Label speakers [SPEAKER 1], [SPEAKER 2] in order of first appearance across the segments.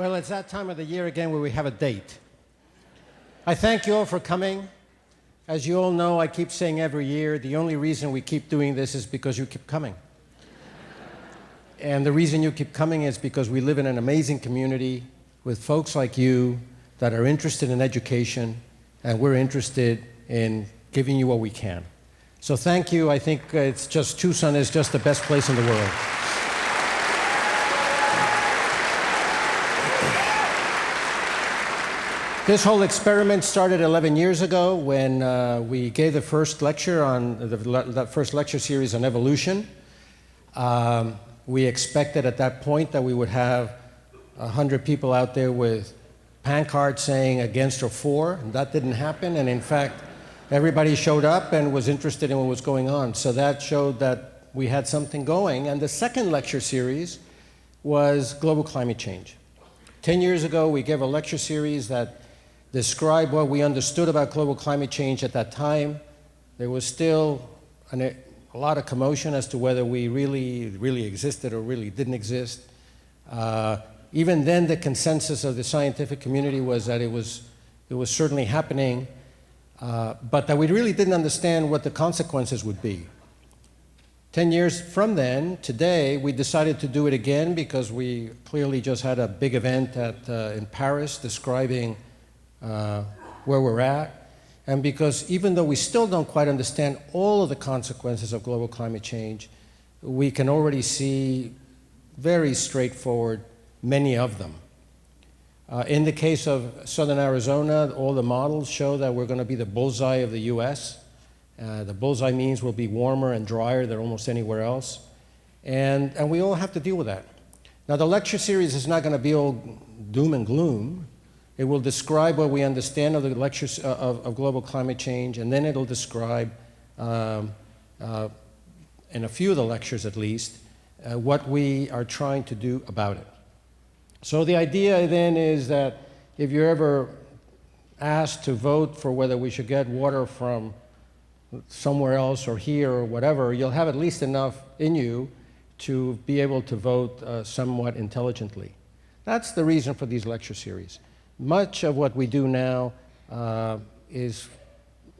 [SPEAKER 1] Well, it's that time of the year again where we have a date. I thank you all for coming. As you all know, I keep saying every year, the only reason we keep doing this is because you keep coming. And the reason you keep coming is because we live in an amazing community with folks like you that are interested in education, and we're interested in giving you what we can. So thank you. I think it's just Tucson is just the best place in the world. This whole experiment started 11 years ago when we gave the first lecture on that first lecture series on evolution. We expected at that point that we would have 100 people out there with pancards saying against or for, and that didn't happen. And in fact, everybody showed up and was interested in what was going on. So that showed that we had something going. And the second lecture series was global climate change. 10 years ago, we gave a lecture series that described what we understood about global climate change at that time. There was still a lot of commotion as to whether we really existed or really didn't exist. Even then, the consensus of the scientific community was that it was certainly happening, but that we really didn't understand what the consequences would be. 10 years from then, today, we decided to do it again because we clearly just had a big event in Paris describing where we're at, and because even though we still don't quite understand all of the consequences of global climate change, we can already see very straightforward many of them. In the case of southern Arizona, all the models show that we're going to be the bullseye of the US. The bullseye means we'll be warmer and drier than almost anywhere else. And we all have to deal with that. Now, the lecture series is not going to be all doom and gloom. It will describe what we understand of the lectures of global climate change, and then it'll describe, in a few of the lectures at least, what we are trying to do about it. So the idea then is that if you're ever asked to vote for whether we should get water from somewhere else or here or whatever, you'll have at least enough in you to be able to vote somewhat intelligently. That's the reason for these lecture series. Much of what we do now is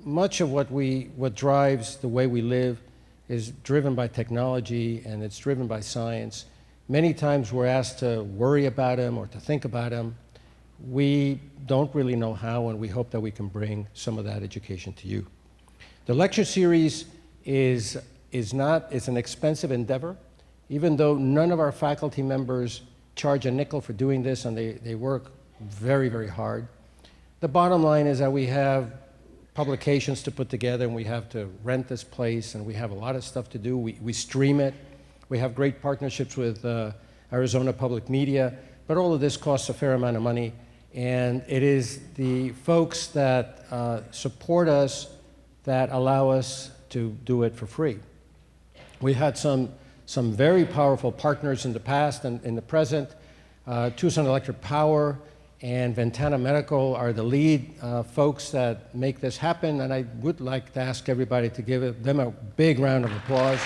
[SPEAKER 1] much of what drives the way we live is driven by technology, and it's driven by science. Many times we're asked to worry about them or to think about them. We don't really know how, and we hope that we can bring some of that education to you. The lecture series is an expensive endeavor. Even though none of our faculty members charge a nickel for doing this, and they work very, very hard. The bottom line is that we have publications to put together, and we have to rent this place, and we have a lot of stuff to do. We stream it. We have great partnerships with Arizona Public Media, but all of this costs a fair amount of money, and it is the folks that support us that allow us to do it for free. We had some very powerful partners in the past and in the present. Tucson Electric Power and Ventana Medical are the lead folks that make this happen, and I would like to ask everybody to give them a big round of applause.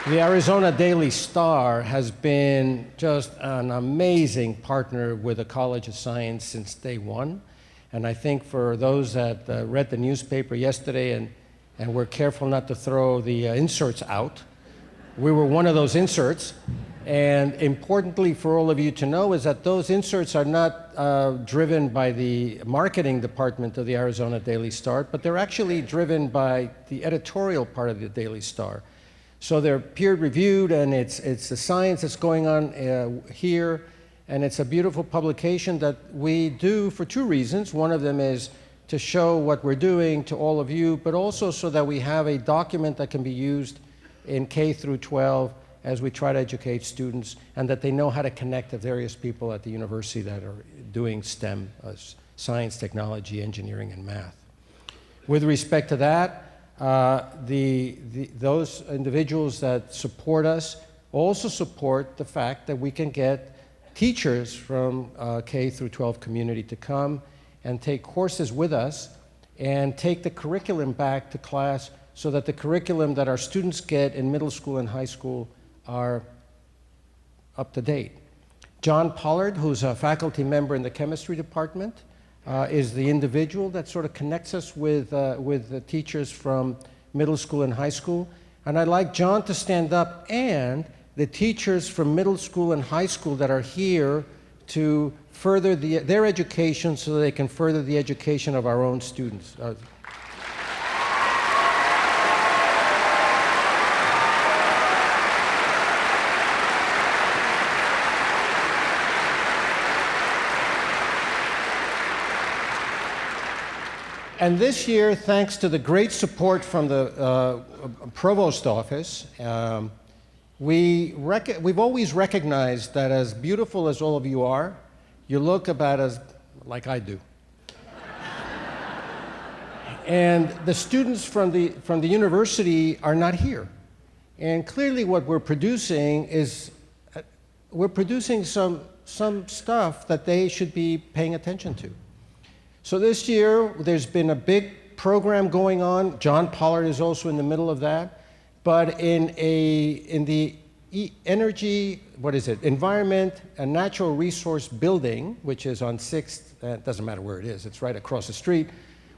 [SPEAKER 1] The Arizona Daily Star has been just an amazing partner with the College of Science since day one, and I think for those that read the newspaper yesterday and we're careful not to throw the inserts out. We were one of those inserts, and importantly for all of you to know is that those inserts are not driven by the marketing department of the Arizona Daily Star, but they're actually driven by the editorial part of the Daily Star. So they're peer-reviewed, and it's the science that's going on here, and it's a beautiful publication that we do for two reasons. One of them is to show what we're doing to all of you, but also so that we have a document that can be used in K through 12 as we try to educate students, and that they know how to connect to various people at the university that are doing STEM, science, technology, engineering, and math. With respect to that, those individuals that support us also support the fact that we can get teachers from K through 12 community to come and take courses with us and take the curriculum back to class so that the curriculum that our students get in middle school and high school are up to date. John Poleward, who's a faculty member in the chemistry department, is the individual that sort of connects us with the teachers from middle school and high school. And I'd like John to stand up, and the teachers from middle school and high school that are here to further their education so they can further the education of our own students. And this year, thanks to the great support from the provost office, we've always recognized that as beautiful as all of you are, you look about as like I do. And the students from the university are not here. And clearly what we're producing is, some stuff that they should be paying attention to. So this year, there's been a big program going on. John Poleward is also in the middle of that. But in the environment and natural resource building, which is on 6th, it doesn't matter where it is, it's right across the street,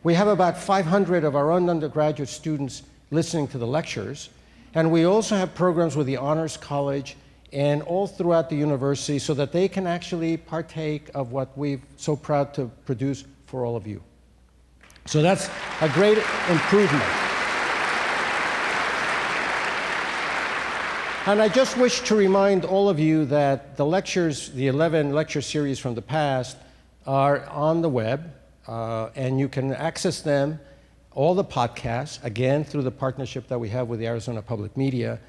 [SPEAKER 1] we have about 500 of our own undergraduate students listening to the lectures. And we also have programs with the Honors College and all throughout the university so that they can actually partake of what we're so proud to produce for all of you. So that's a great improvement. And I just wish to remind all of you that the lectures, the 11 lecture series from the past, are on the web, and you can access them, all the podcasts, again, through the partnership that we have with the Arizona Public Media.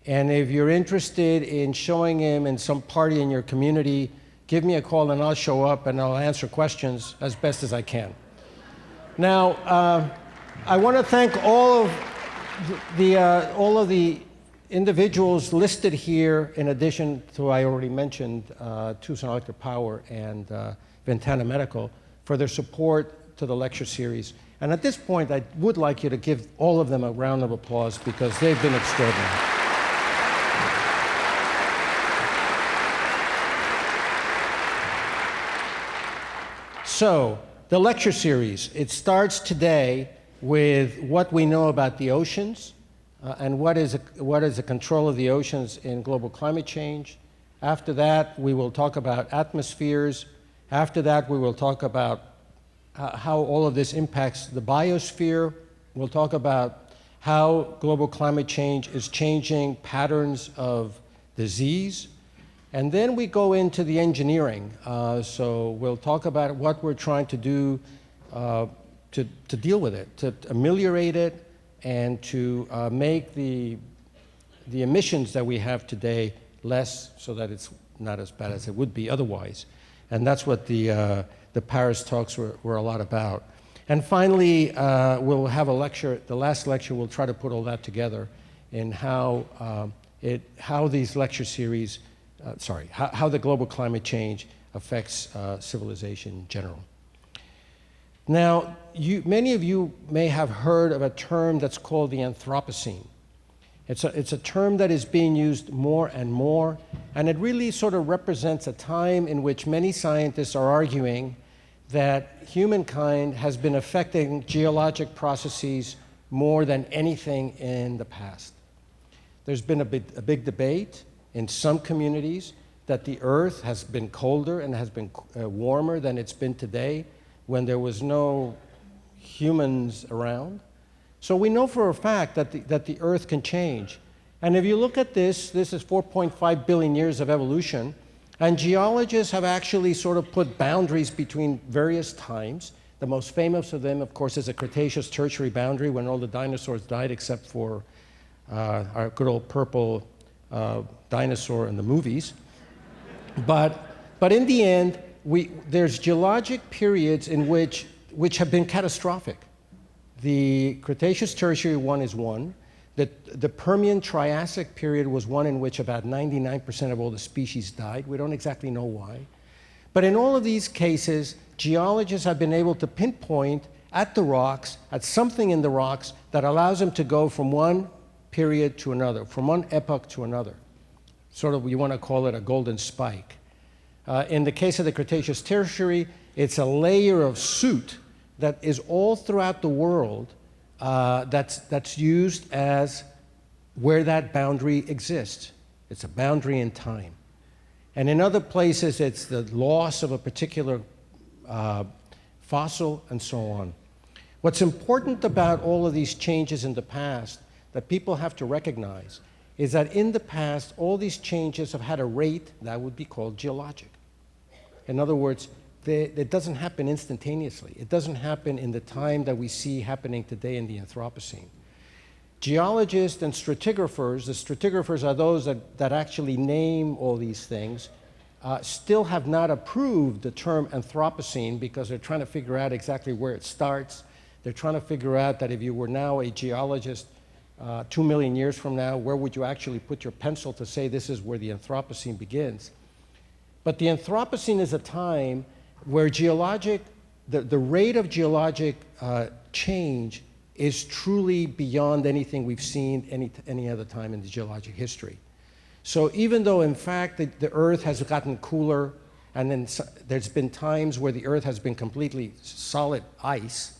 [SPEAKER 1] And if you're interested in showing them in some party in your community, give me a call and I'll show up and I'll answer questions as best as I can. Now, I want to thank all of the individuals listed here, in addition to I already mentioned Tucson Electric Power and Ventana Medical, for their support to the lecture series. And at this point, I would like you to give all of them a round of applause because they've been extraordinary. So, the lecture series, it starts today with what we know about the oceans and what is the control of the oceans in global climate change. After that, we will talk about atmospheres. After that, we will talk about how all of this impacts the biosphere. We'll talk about how global climate change is changing patterns of disease. And then we go into the engineering. So we'll talk about what we're trying to do to deal with it, to ameliorate it, and to make the emissions that we have today less so that it's not as bad as it would be otherwise. And that's what the Paris talks were a lot about. And finally, we'll have a lecture, the last lecture, we'll try to put all that together in how these lecture series how the global climate change affects civilization in general. Now, many of you may have heard of a term that's called the Anthropocene. It's a term that is being used more and more, and it really sort of represents a time in which many scientists are arguing that humankind has been affecting geologic processes more than anything in the past. There's been a big debate in some communities that the Earth has been colder and has been warmer than it's been today when there was no humans around. So we know for a fact that the Earth can change. And if you look at this is 4.5 billion years of evolution, and geologists have actually sort of put boundaries between various times. The most famous of them, of course, is the Cretaceous-Tertiary boundary, when all the dinosaurs died except for our good old purple dinosaur in the movies. But in the end, there's geologic periods in which have been catastrophic. The Cretaceous-Tertiary one is one. The Permian-Triassic period was one in which about 99% of all the species died. We don't exactly know why. But in all of these cases, geologists have been able to pinpoint at the rocks, at something in the rocks that allows them to go from one period to another, from one epoch to another. Sort of, you want to call it a golden spike. In the case of the Cretaceous Tertiary, it's a layer of soot that is all throughout the world that's used as where that boundary exists. It's a boundary in time. And in other places, it's the loss of a particular fossil and so on. What's important about all of these changes in the past that people have to recognize is that in the past, all these changes have had a rate that would be called geologic. In other words, it doesn't happen instantaneously. It doesn't happen in the time that we see happening today in the Anthropocene. Geologists and stratigraphers, the stratigraphers are those that actually name all these things, still have not approved the term Anthropocene because they're trying to figure out exactly where it starts. They're trying to figure out that if you were now a geologist 2 million years from now, where would you actually put your pencil to say this is where the Anthropocene begins? But the Anthropocene is a time where the rate of geologic change is truly beyond anything we've seen any other time in the geologic history. So even though, in fact, the Earth has gotten cooler, and then there's been times where the Earth has been completely solid ice,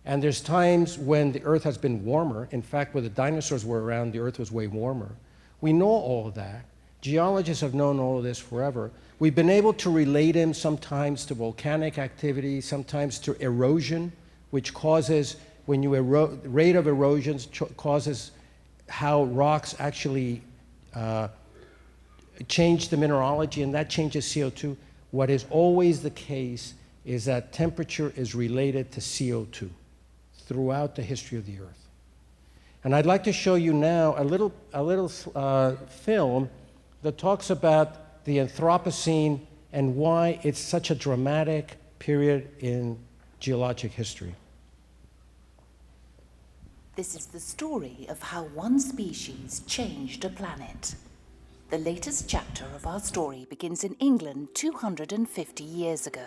[SPEAKER 1] and there's times when the Earth has been warmer. In fact, when the dinosaurs were around, the Earth was way warmer. We know all of that. Geologists have known all of this forever. We've been able to relate them sometimes to volcanic activity, sometimes to erosion, which causes, when you erode, rate of erosion causes how rocks actually change the mineralogy, and that changes CO2. What is always the case is that temperature is related to CO2 throughout the history of the Earth. And I'd like to show you now a little film that talks about the Anthropocene and why it's such a dramatic period in geologic history.
[SPEAKER 2] This is the story of how one species changed a planet. The latest chapter of our story begins in England 250 years ago.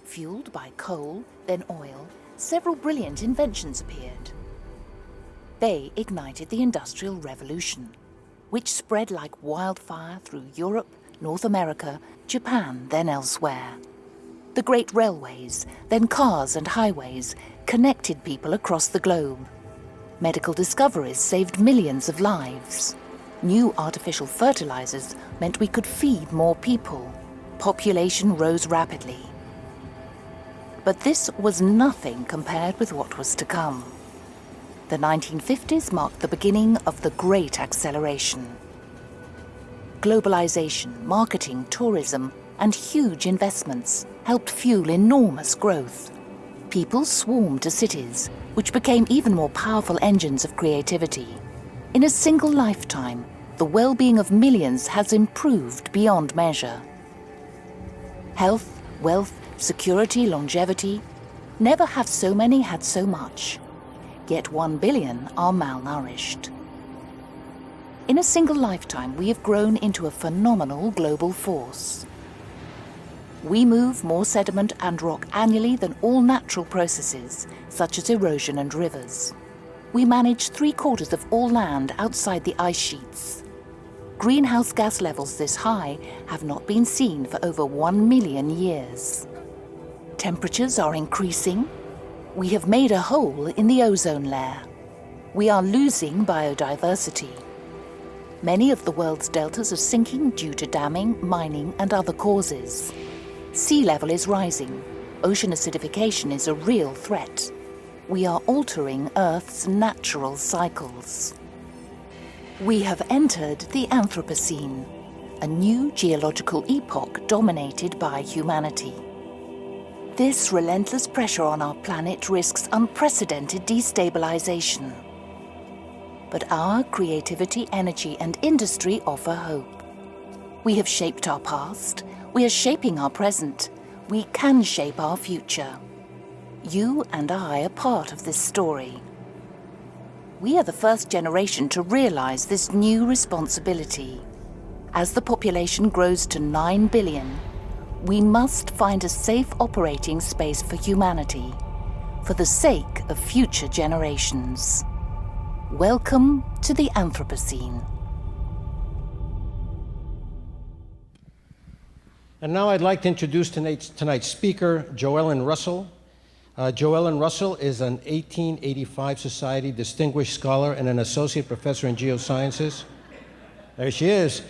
[SPEAKER 2] Fueled by coal, then oil, several brilliant inventions appeared. They ignited the Industrial Revolution, which spread like wildfire through Europe, North America, Japan, then elsewhere. The great railways, then cars and highways, connected people across the globe. Medical discoveries saved millions of lives. New artificial fertilizers meant we could feed more people. Population rose rapidly. But this was nothing compared with what was to come. The 1950s marked the beginning of the Great Acceleration. Globalization, marketing, tourism, and huge investments helped fuel enormous growth. People swarmed to cities, which became even more powerful engines of creativity. In a single lifetime, the well-being of millions has improved beyond measure. Health, wealth, security, longevity. Never have so many had so much. Yet 1 billion are malnourished. In a single lifetime, we have grown into a phenomenal global force. We move more sediment and rock annually than all natural processes, such as erosion and rivers. We manage 3/4 of all land outside the ice sheets. Greenhouse gas levels this high have not been seen for over 1 million years. Temperatures are increasing. We have made a hole in the ozone layer. We are losing biodiversity. Many of the world's deltas are sinking due to damming, mining, and other causes. Sea level is rising. Ocean acidification is a real threat. We are altering Earth's natural cycles. We have entered the Anthropocene, a new geological epoch dominated by humanity. This relentless pressure on our planet risks unprecedented destabilization. But our creativity, energy, and industry offer hope. We have shaped our past. We are shaping our present. We can shape our future. You and I are part of this story. We are the first generation to realize this new responsibility. As the population grows to 9 billion, We must find a safe operating space for humanity, for the sake of future generations. Welcome to the Anthropocene.
[SPEAKER 1] And now I'd like to introduce tonight's speaker, Joellen Russell. Joellen Russell is an 1885 Society Distinguished Scholar and an Associate Professor in Geosciences. There she is,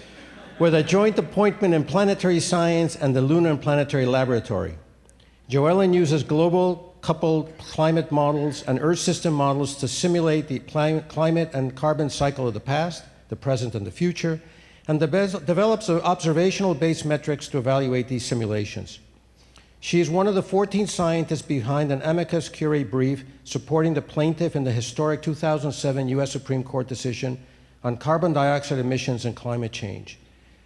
[SPEAKER 1] with a joint appointment in planetary science and the Lunar and Planetary Laboratory. Joellen uses global coupled climate models and Earth system models to simulate the climate and carbon cycle of the past, the present, and the future, and develops observational-based metrics to evaluate these simulations. She is one of the 14 scientists behind an amicus curiae brief supporting the plaintiff in the historic 2007 U.S. Supreme Court decision on carbon dioxide emissions and climate change.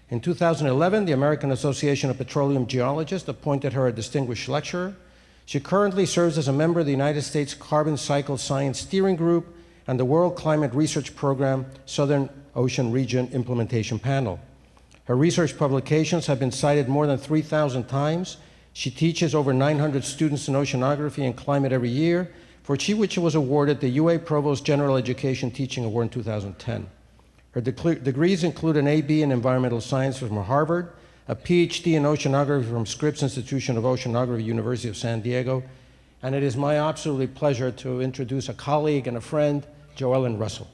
[SPEAKER 1] In 2011, the American Association of Petroleum Geologists appointed her a distinguished lecturer. She currently serves as a member of the United States Carbon Cycle Science Steering Group and the World Climate Research Program Southern Ocean Region Implementation Panel. Her research publications have been cited more than 3,000 times. She teaches over 900 students in oceanography and climate every year, for which she was awarded the UA Provost General Education Teaching Award in 2010. Her degrees include an AB in Environmental Science from Harvard, a PhD in Oceanography from Scripps Institution of Oceanography, University of San Diego, and it is my absolute pleasure to introduce a colleague and a friend, Joellen Russell.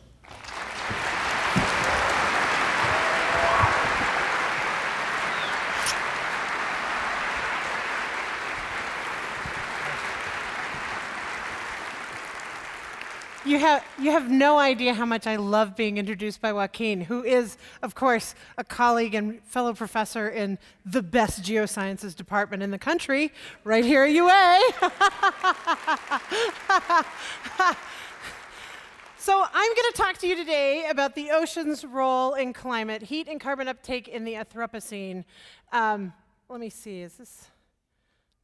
[SPEAKER 3] You have no idea how much I love being introduced by Joaquin, who is, of course, a colleague and fellow professor in the best geosciences department in the country, right here at UA. So I'm going to talk to you today about the ocean's role in climate, heat and carbon uptake in the Anthropocene. Let me see, is this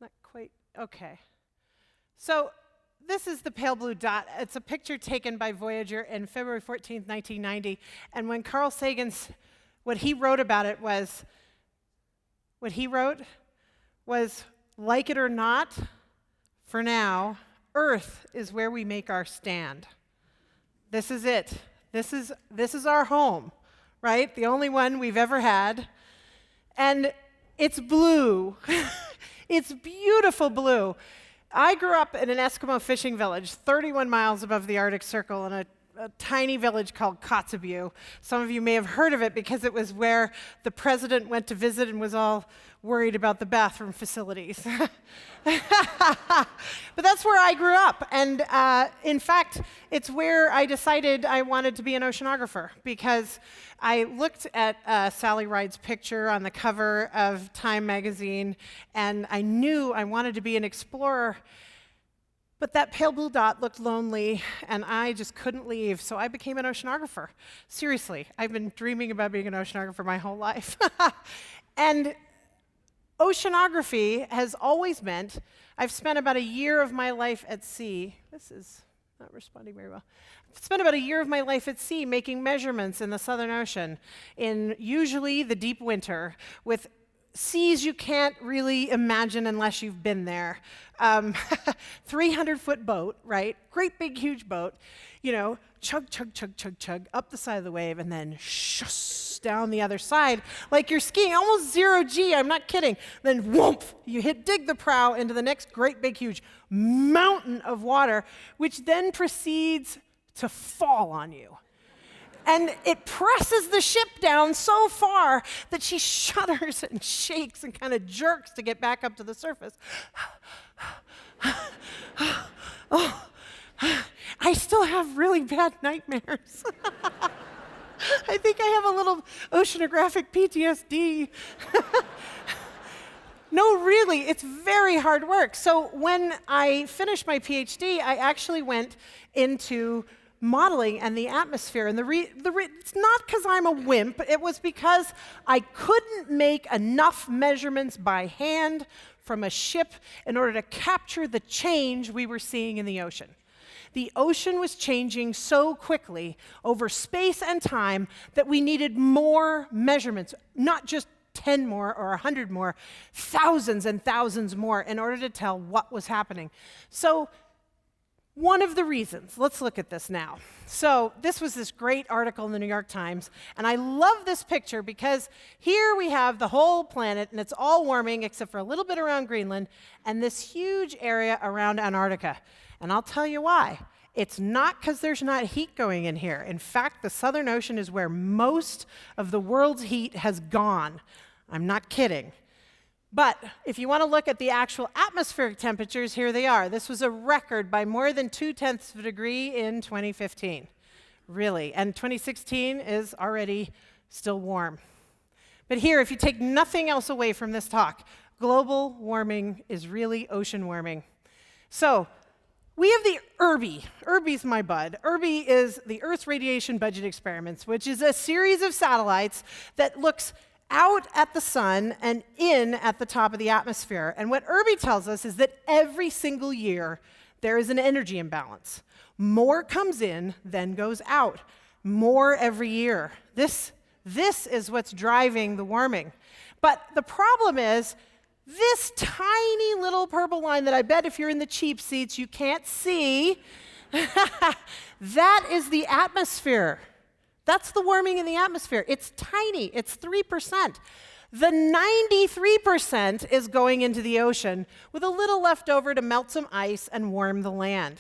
[SPEAKER 3] not quite, okay. So this is the pale blue dot. It's a picture taken by Voyager in February 14th, 1990. And when Carl Sagan's, what he wrote about it was, like it or not, for now, Earth is where we make our stand. This is it. This is our home, right? The only one we've ever had. And it's blue. It's beautiful blue. I grew up in an Eskimo fishing village 31 miles above the Arctic Circle in a tiny village called Kotzebue. Some of you may have heard of it because it was where the president went to visit and was all worried about the bathroom facilities. But that's where I grew up. And in fact, it's where I decided I wanted to be an oceanographer, because I looked at Sally Ride's picture on the cover of Time magazine, and I knew I wanted to be an explorer. But that pale blue dot looked lonely, and I just couldn't leave, so I became an oceanographer. Seriously, I've been dreaming about being an oceanographer my whole life. And oceanography has always meant I've spent about a year of my life at sea. This is not responding very well. I've spent about a year of my life at sea making measurements in the Southern Ocean, in usually the deep winter, with seas you can't really imagine unless you've been there. 300-foot boat, right? Great big huge boat, you know, chug, chug, chug, chug, chug, up the side of the wave, and then shush down the other side, like you're skiing, almost 0 G, I'm not kidding. Then whoomp, you dig the prow into the next great big huge mountain of water, which then proceeds to fall on you. And it presses the ship down so far that she shudders and shakes and kind of jerks to get back up to the surface. Oh, I still have really bad nightmares. I think I have a little oceanographic PTSD. No, really, it's very hard work. So when I finished my PhD, I actually went into modeling and the atmosphere. And it's not because I'm a wimp, it was because I couldn't make enough measurements by hand from a ship in order to capture the change we were seeing in the ocean. The ocean was changing so quickly over space and time that we needed more measurements, not just 10 more or 100 more, thousands and thousands more in order to tell what was happening. So one of the reasons, let's look at this now. So this was this great article in the New York Times, and I love this picture because here we have the whole planet, and it's all warming except for a little bit around Greenland, and this huge area around Antarctica. And I'll tell you why. It's not because there's not heat going in here. In fact, the Southern Ocean is where most of the world's heat has gone. I'm not kidding. But if you want to look at the actual atmospheric temperatures, here they are. This was a record by more than 0.2 of a degree in 2015. Really. And 2016 is already still warm. But here, if you take nothing else away from this talk, global warming is really ocean warming. So we have the URBI. URBI's my bud. URBI is the Earth Radiation Budget Experiments, which is a series of satellites that looks out at the sun and in at the top of the atmosphere. And what URBI tells us is that every single year there is an energy imbalance. More comes in than goes out. More every year. This is what's driving the warming. But the problem is, this tiny little purple line that I bet if you're in the cheap seats you can't see, that is the atmosphere. That's the warming in the atmosphere. It's tiny. It's 3%. The 93% is going into the ocean with a little left over to melt some ice and warm the land.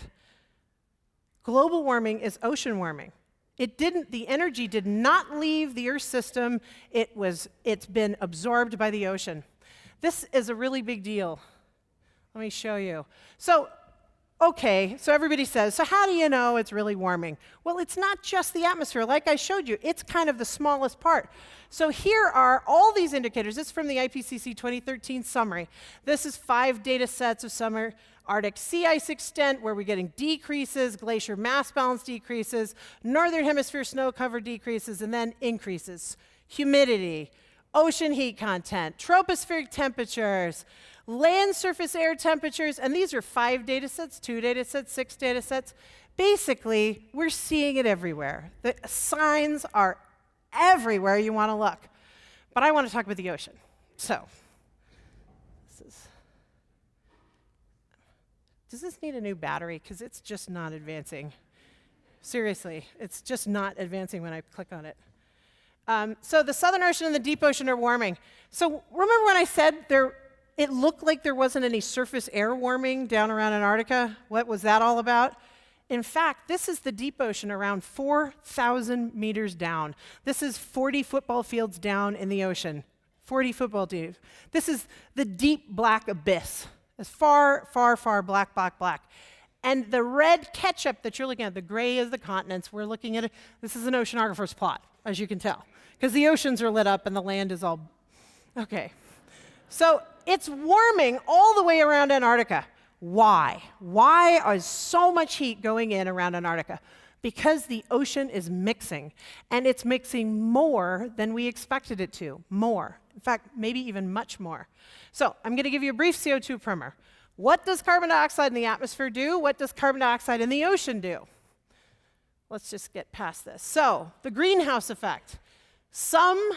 [SPEAKER 3] Global warming is ocean warming. The energy did not leave the Earth system. It's been absorbed by the ocean. This is a really big deal. Let me show you. Okay, so everybody says, so how do you know it's really warming? Well, it's not just the atmosphere. Like I showed you, it's kind of the smallest part. So here are all these indicators. This is from the IPCC 2013 summary. This is 5 data sets of summer Arctic sea ice extent, where we're getting decreases, glacier mass balance decreases, northern hemisphere snow cover decreases, and then increases. Humidity, ocean heat content, tropospheric temperatures, land surface air temperatures, and these are 5 data sets, 2 data sets, 6 data sets. Basically, we're seeing it everywhere. The signs are everywhere you want to look. But I want to talk about the ocean. So, does this need a new battery? Because it's just not advancing. Seriously, it's just not advancing when I click on it. So the Southern Ocean and the deep ocean are warming. So remember when I said it looked like there wasn't any surface air warming down around Antarctica? What was that all about? In fact, this is the deep ocean around 4,000 meters down. This is 40 football fields down in the ocean. 40 football teams. This is the deep black abyss. It's far, far, far black, black, black. And the red ketchup that you're looking at, the gray is the continents. We're looking at it. This is an oceanographer's plot, as you can tell, because the oceans are lit up and the land is all, okay. So it's warming all the way around Antarctica. Why? Why is so much heat going in around Antarctica? Because the ocean is mixing, and it's mixing more than we expected it to, more. In fact, maybe even much more. So I'm going to give you a brief CO2 primer. What does carbon dioxide in the atmosphere do? What does carbon dioxide in the ocean do? Let's just get past this. So the greenhouse effect. Some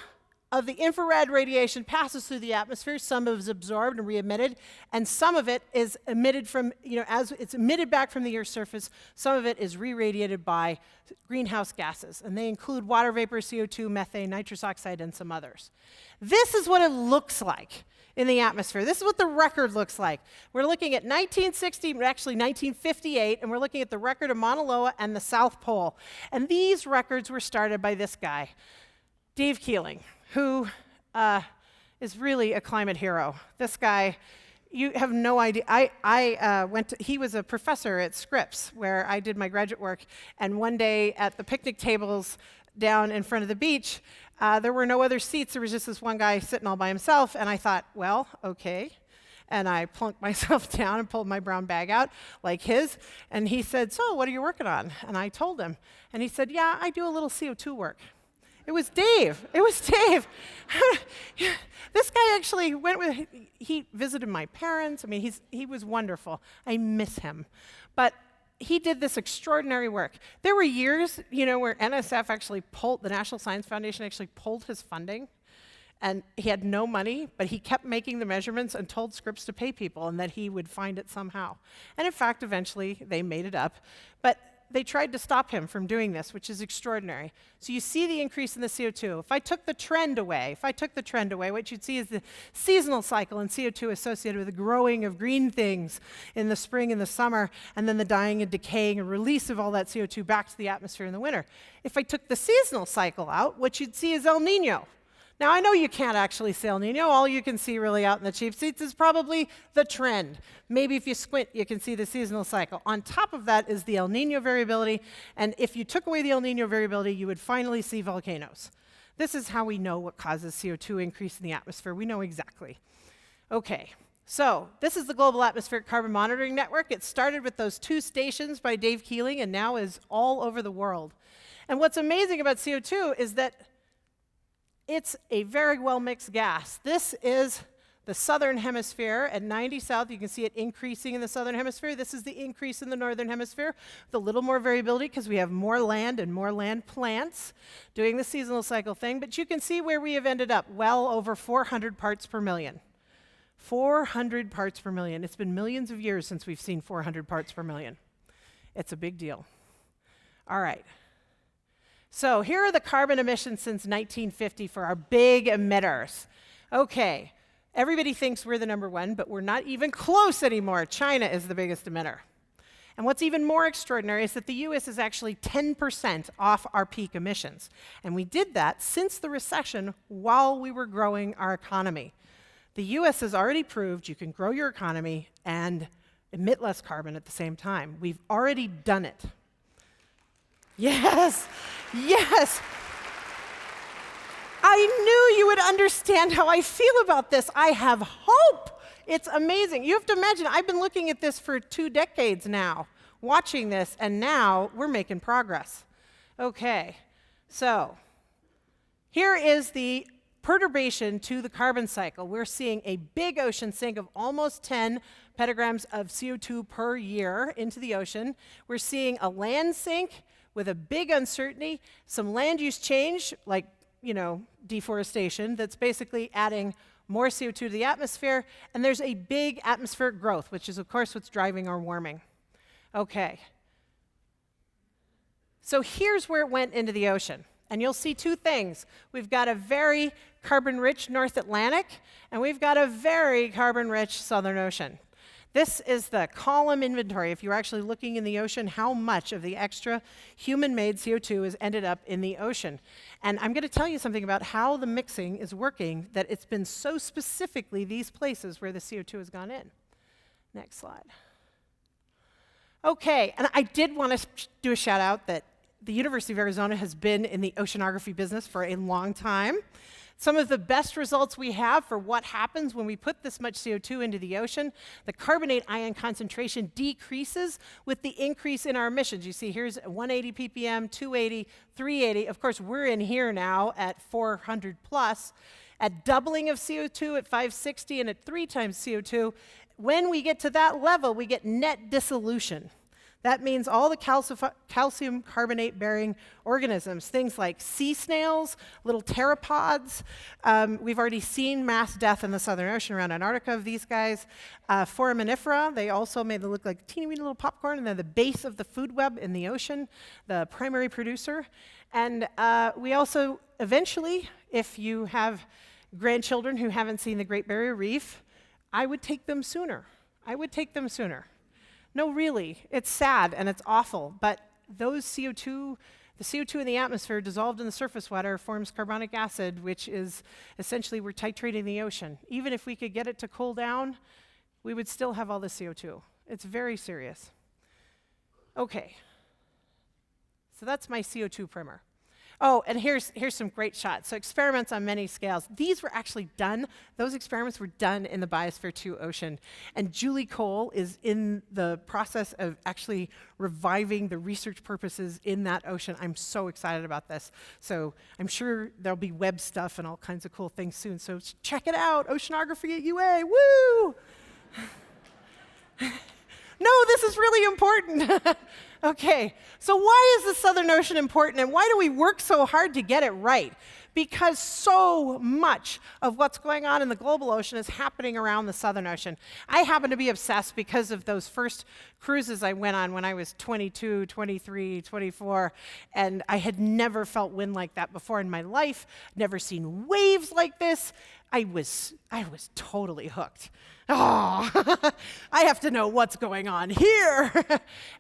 [SPEAKER 3] of the infrared radiation passes through the atmosphere, some of it is absorbed and re-emitted, and some of it is emitted from, as it's emitted back from the Earth's surface, some of it is re-radiated by greenhouse gases, and they include water vapor, CO2, methane, nitrous oxide, and some others. This is what it looks like in the atmosphere. This is what the record looks like. We're looking at 1960, actually 1958, and we're looking at the record of Mauna Loa and the South Pole. And these records were started by this guy, Dave Keeling, who is really a climate hero. This guy, you have no idea. He was a professor at Scripps, where I did my graduate work, and one day at the picnic tables down in front of the beach, there were no other seats. There was just this one guy sitting all by himself, and I thought, well, okay. And I plunked myself down and pulled my brown bag out, like his, and he said, so what are you working on? And I told him, and he said, yeah, I do a little CO2 work. It was Dave. It was Dave. This guy actually he visited my parents. I mean, he was wonderful. I miss him. But he did this extraordinary work. There were years, where NSF actually the National Science Foundation actually pulled his funding. And he had no money, but he kept making the measurements and told Scripps to pay people and that he would find it somehow. And in fact, eventually they made it up. But they tried to stop him from doing this, which is extraordinary. So you see the increase in the CO2. If I took the trend away, what you'd see is the seasonal cycle in CO2 associated with the growing of green things in the spring and the summer, and then the dying and decaying and release of all that CO2 back to the atmosphere in the winter. If I took the seasonal cycle out, what you'd see is El Nino. Now, I know you can't actually see El Nino. All you can see really out in the cheap seats is probably the trend. Maybe if you squint, you can see the seasonal cycle. On top of that is the El Nino variability, and if you took away the El Nino variability, you would finally see volcanoes. This is how we know what causes CO2 increase in the atmosphere. We know exactly. Okay, so this is the Global Atmospheric Carbon Monitoring Network. It started with those 2 stations by Dave Keeling and now is all over the world. And what's amazing about CO2 is that it's a very well-mixed gas. This is the southern hemisphere at 90 south. You can see it increasing in the southern hemisphere. This is the increase in the northern hemisphere with a little more variability because we have more land and more land plants doing the seasonal cycle thing. But you can see where we have ended up, well over 400 parts per million. 400 parts per million. It's been millions of years since we've seen 400 parts per million. It's a big deal. All right. So here are the carbon emissions since 1950 for our big emitters. Okay, everybody thinks we're the #1, but we're not even close anymore. China is the biggest emitter. And what's even more extraordinary is that the US is actually 10% off our peak emissions. And we did that since the recession while we were growing our economy. The US has already proved you can grow your economy and emit less carbon at the same time. We've already done it. Yes, yes. I knew you would understand how I feel about this. I have hope. It's amazing. You have to imagine, I've been looking at this for 2 decades now, watching this, and now we're making progress. Okay, so here is the perturbation to the carbon cycle. We're seeing a big ocean sink of almost 10 petagrams of CO2 per year into the ocean. We're seeing a land sink with a big uncertainty, some land use change, like, deforestation, that's basically adding more CO2 to the atmosphere, and there's a big atmospheric growth, which is, of course, what's driving our warming. Okay. So here's where it went into the ocean, and you'll see 2 things. We've got a very carbon-rich North Atlantic, and we've got a very carbon-rich Southern Ocean. This is the column inventory. If you're actually looking in the ocean, how much of the extra human-made CO2 has ended up in the ocean. And I'm going to tell you something about how the mixing is working, that it's been so specifically these places where the CO2 has gone in. Next slide. Okay, and I did want to do a shout out that the University of Arizona has been in the oceanography business for a long time. Some of the best results we have for what happens when we put this much CO2 into the ocean, the carbonate ion concentration decreases with the increase in our emissions. You see here's 180 ppm, 280, 380. Of course, we're in here now at 400 plus. At doubling of CO2 at 560 and at 3 times CO2, when we get to that level, we get net dissolution. That means all the calcium carbonate-bearing organisms, things like sea snails, little pteropods. We've already seen mass death in the Southern Ocean around Antarctica of these guys. Foraminifera, they also made them look like teeny weeny little popcorn, and they're the base of the food web in the ocean, the primary producer. And we also, eventually, if you have grandchildren who haven't seen the Great Barrier Reef, I would take them sooner. I would take them sooner. No, really, it's sad and it's awful, but those CO2, the CO2 in the atmosphere dissolved in the surface water forms carbonic acid, which is essentially we're titrating the ocean. Even if we could get it to cool down, we would still have all the CO2. It's very serious. Okay, so that's my CO2 primer. Oh, and here's some great shots. So experiments on many scales. These were actually done, those experiments were done in the Biosphere 2 ocean. And Julie Cole is in the process of actually reviving the research purposes in that ocean. I'm so excited about this. So I'm sure there'll be web stuff and all kinds of cool things soon. So check it out, oceanography at UA, woo! No, this is really important. Okay, so why is the Southern Ocean important, and why do we work so hard to get it right? Because so much of what's going on in the global ocean is happening around the Southern Ocean. I happen to be obsessed because of those first cruises I went on when I was 22, 23, 24, and I had never felt wind like that before in my life, never seen waves like this. I was totally hooked. Oh, I have to know what's going on here.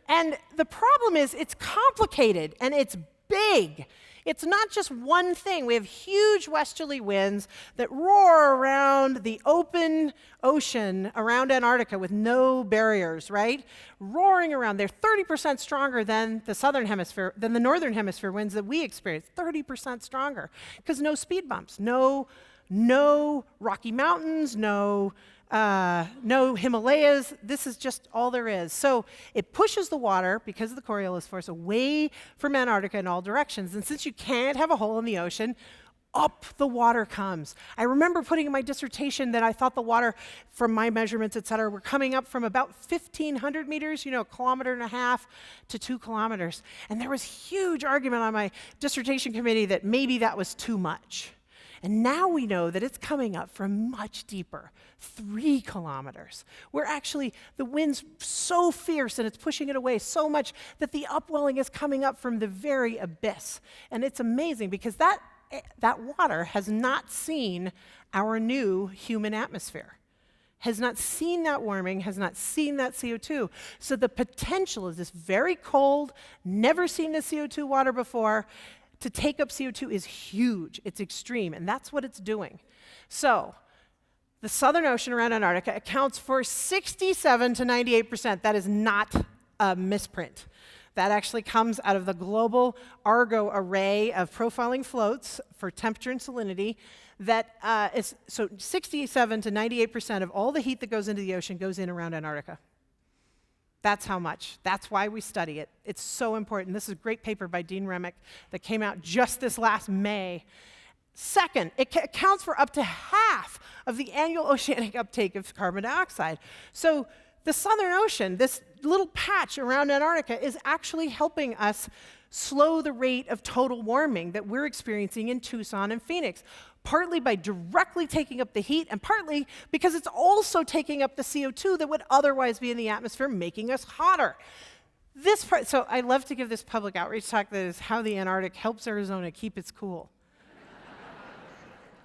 [SPEAKER 3] And the problem is it's complicated and it's big. It's not just one thing. We have huge westerly winds that roar around the open ocean around Antarctica with no barriers, right? Roaring around. They're 30% stronger than the southern hemisphere, than the northern hemisphere winds that we experience. 30% stronger. Because no speed bumps, no Rocky Mountains, no Himalayas. This is just all there is. So it pushes the water, because of the Coriolis force, away from Antarctica in all directions. And since you can't have a hole in the ocean, up the water comes. I remember putting in my dissertation that I thought the water, from my measurements, et cetera, were coming up from about 1,500 meters, a kilometer and a half to 2 kilometers. And there was huge argument on my dissertation committee that maybe that was too much. And now we know that it's coming up from much deeper, 3 kilometers, where actually the wind's so fierce and it's pushing it away so much that the upwelling is coming up from the very abyss. And it's amazing because that water has not seen our new human atmosphere, has not seen that warming, has not seen that CO2. So the potential is this very cold, never seen the CO2 water before, to take up CO2 is huge. It's extreme, and that's what it's doing. So the Southern Ocean around Antarctica accounts for 67 to 98%. That is not a misprint. That actually comes out of the global Argo array of profiling floats for temperature and salinity. So 67 to 98% of all the heat that goes into the ocean goes in around Antarctica. That's how much. That's why we study it. It's so important. This is a great paper by Dean Remick that came out just this last May. Second, it accounts for up to half of the annual oceanic uptake of carbon dioxide. So the Southern Ocean, this little patch around Antarctica, is actually helping us slow the rate of total warming that we're experiencing in Tucson and Phoenix, partly by directly taking up the heat, and partly because it's also taking up the CO2 that would otherwise be in the atmosphere, making us hotter. So I love to give this public outreach talk that is how the Antarctic helps Arizona keep its cool.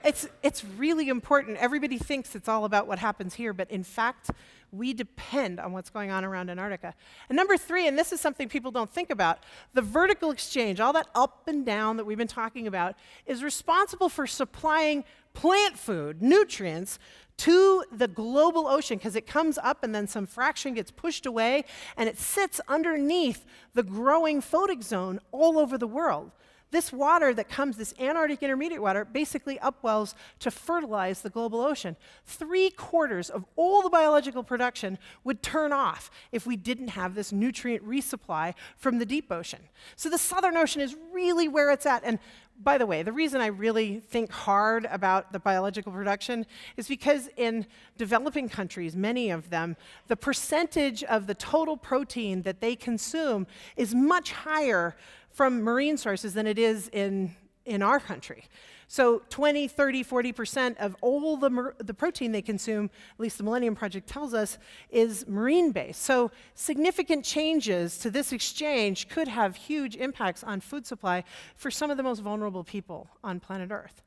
[SPEAKER 3] It's really important. Everybody thinks it's all about what happens here, but in fact, we depend on what's going on around Antarctica. And number 3, and this is something people don't think about, the vertical exchange, all that up and down that we've been talking about, is responsible for supplying plant food, nutrients, to the global ocean, because it comes up and then some fraction gets pushed away, and it sits underneath the growing photic zone all over the world. This water that comes, this Antarctic intermediate water, basically upwells to fertilize the global ocean. 3/4 of all the biological production would turn off if we didn't have this nutrient resupply from the deep ocean. So the Southern Ocean is really where it's at. And by the way, the reason I really think hard about the biological production is because in developing countries, many of them, the percentage of the total protein that they consume is much higher from marine sources than it is in our country. So 20, 30, 40% of all the protein they consume, at least the Millennium Project tells us, is marine-based. So significant changes to this exchange could have huge impacts on food supply for some of the most vulnerable people on planet Earth.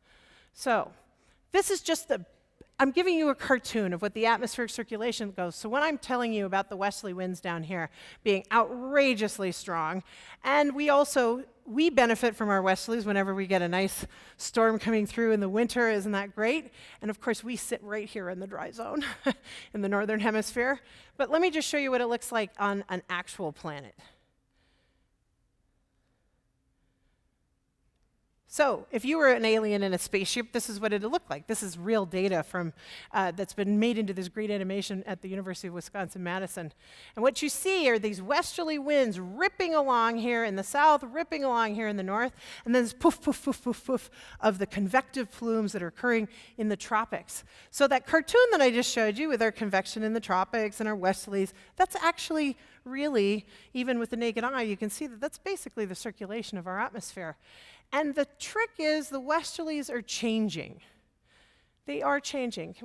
[SPEAKER 3] So this is just I'm giving you a cartoon of what the atmospheric circulation goes. So when I'm telling you about the westerly winds down here being outrageously strong, and we benefit from our westerlies whenever we get a nice storm coming through in the winter. Isn't that great? And of course, we sit right here in the dry zone in the northern hemisphere. But let me just show you what it looks like on an actual planet. So if you were an alien in a spaceship, this is what it would look like. This is real data from that's been made into this great animation at the University of Wisconsin-Madison. And what you see are these westerly winds ripping along here in the south, ripping along here in the north, and then this poof, poof, poof, poof, poof of the convective plumes that are occurring in the tropics. So that cartoon that I just showed you with our convection in the tropics and our westerlies, that's actually really, even with the naked eye, you can see that that's basically the circulation of our atmosphere. And the trick is the westerlies are changing. They are changing.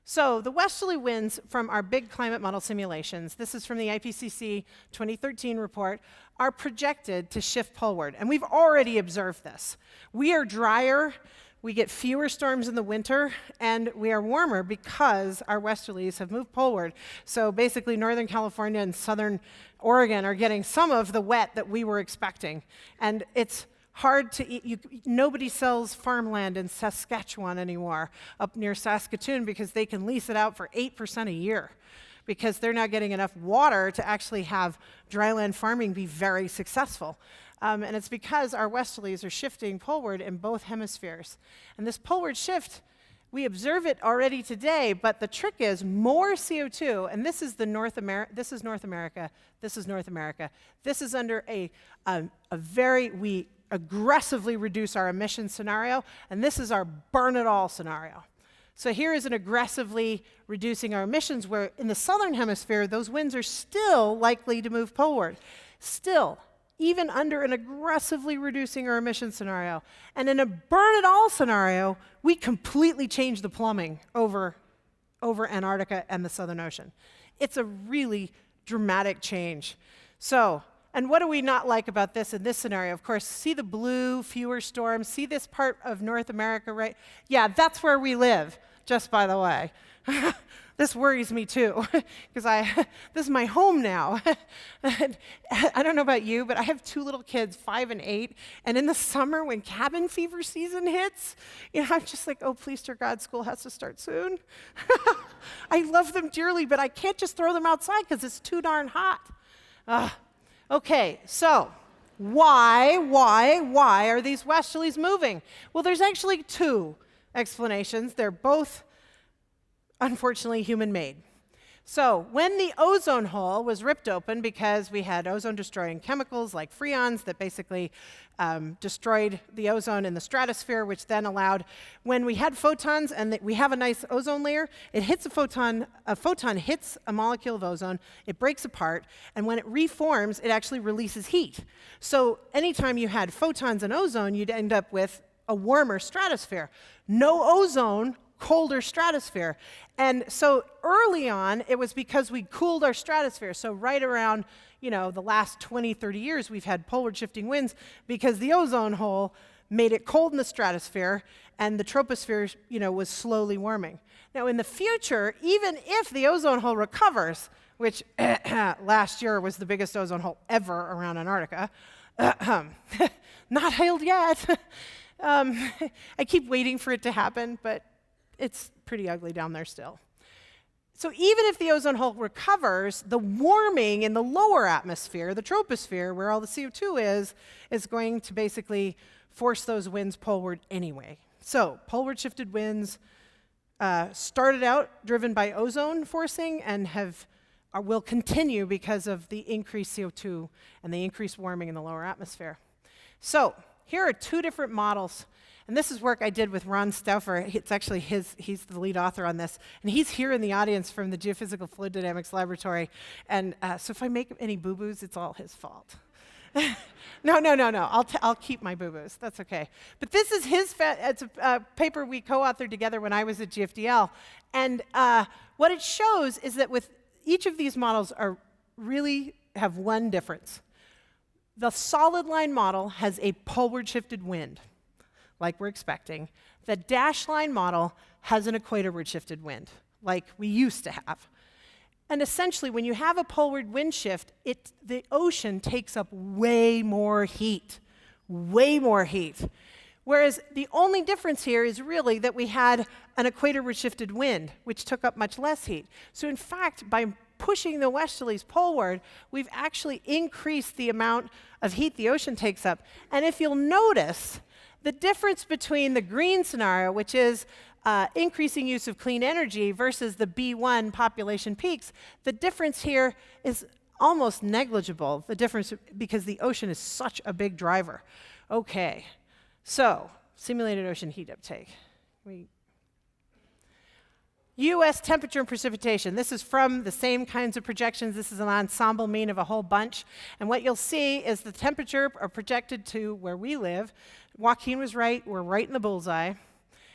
[SPEAKER 3] So the westerly winds from our big climate model simulations, this is from the IPCC 2013 report, are projected to shift poleward. And we've already observed this. We are drier, we get fewer storms in the winter, and we are warmer because our westerlies have moved poleward. So basically Northern California and Southern Oregon are getting some of the wet that we were expecting. And it's hard to eat. Nobody sells farmland in Saskatchewan anymore, up near Saskatoon, because they can lease it out for 8% a year, because they're not getting enough water to actually have dryland farming be very successful. And it's because our westerlies are shifting poleward in both hemispheres. And this poleward shift, we observe it already today, but the trick is more CO2, and this is North America, this is North America, this is North America. This is under we aggressively reduce our emissions scenario, and this is our burn it all scenario. So here is an aggressively reducing our emissions, where in the southern hemisphere, those winds are still likely to move poleward. Still, even under an aggressively reducing our emissions scenario. And in a burn it all scenario, we completely change the plumbing over Antarctica and the Southern Ocean. It's a really dramatic change. So, and what do we not like about this in this scenario? Of course, see the blue, fewer storms, see this part of North America, right? Yeah, that's where we live, just by the way. This worries me too, because this is my home now. I don't know about you, but I have two little kids, 5 and 8, and in the summer when cabin fever season hits, I'm just like, oh, please, dear God, school has to start soon. I love them dearly, but I can't just throw them outside because it's too darn hot. Okay, so why are these westerlies moving? Well, there's actually two explanations. They're both, unfortunately, human-made. So when the ozone hole was ripped open because we had ozone-destroying chemicals like freons that basically destroyed the ozone in the stratosphere, which then allowed, when we had photons and we have a nice ozone layer, it hits a photon hits a molecule of ozone, it breaks apart, and when it reforms, it actually releases heat. So anytime you had photons and ozone, you'd end up with a warmer stratosphere. No ozone, colder stratosphere. And so early on, it was because we cooled our stratosphere. So right around, the last 20, 30 years, we've had poleward shifting winds because the ozone hole made it cold in the stratosphere and the troposphere, was slowly warming. Now in the future, even if the ozone hole recovers, which last year was the biggest ozone hole ever around Antarctica, not hailed yet. I keep waiting for it to happen, but it's pretty ugly down there still. So even if the ozone hole recovers, the warming in the lower atmosphere, the troposphere, where all the CO2 is going to basically force those winds poleward anyway. So poleward shifted winds started out driven by ozone forcing and will continue because of the increased CO2 and the increased warming in the lower atmosphere. So here are two different models. And this is work I did with Ron Stauffer. It's actually he's the lead author on this. And he's here in the audience from the Geophysical Fluid Dynamics Laboratory. And so if I make any boo-boos, it's all his fault. No. I'll keep my boo-boos. That's okay. But this is it's a paper we co-authored together when I was at GFDL. And what it shows is that with each of these models really have one difference. The solid line model has a poleward shifted wind, like we're expecting. The dashed line model has an equatorward shifted wind, like we used to have. And essentially, when you have a poleward wind shift, the ocean takes up way more heat. Whereas the only difference here is really that we had an equatorward shifted wind, which took up much less heat. So in fact, by pushing the Westerlies poleward, we've actually increased the amount of heat the ocean takes up. And if you'll notice, the difference between the green scenario, which is increasing use of clean energy, versus the B1 population peaks, the difference here is almost negligible, the difference because the ocean is such a big driver. Okay, so simulated ocean heat uptake. U.S. temperature and precipitation. This is from the same kinds of projections. This is an ensemble mean of a whole bunch. And what you'll see is the temperature are projected to where we live. Joaquin was right. We're right in the bullseye.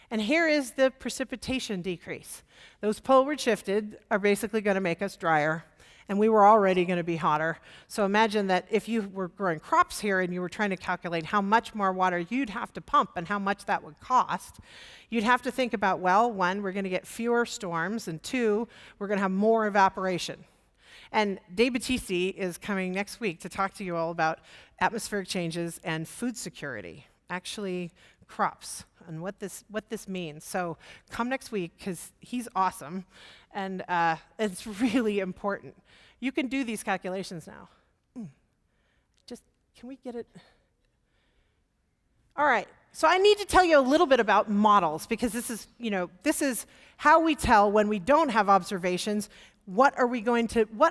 [SPEAKER 3] And here is the precipitation decrease. Those poleward shifted are basically going to make us drier. And we were already going to be hotter. So imagine that if you were growing crops here and you were trying to calculate how much more water you'd have to pump and how much that would cost, you'd have to think about, well, one, we're going to get fewer storms, and two, we're going to have more evaporation. And Dave Battiste is coming next week to talk to you all about atmospheric changes and food security, actually crops, and what this means. So come next week, because he's awesome, and it's really important. You can do these calculations now. Just, can we get it? All right, so I need to tell you a little bit about models, because this is how we tell when we don't have observations. What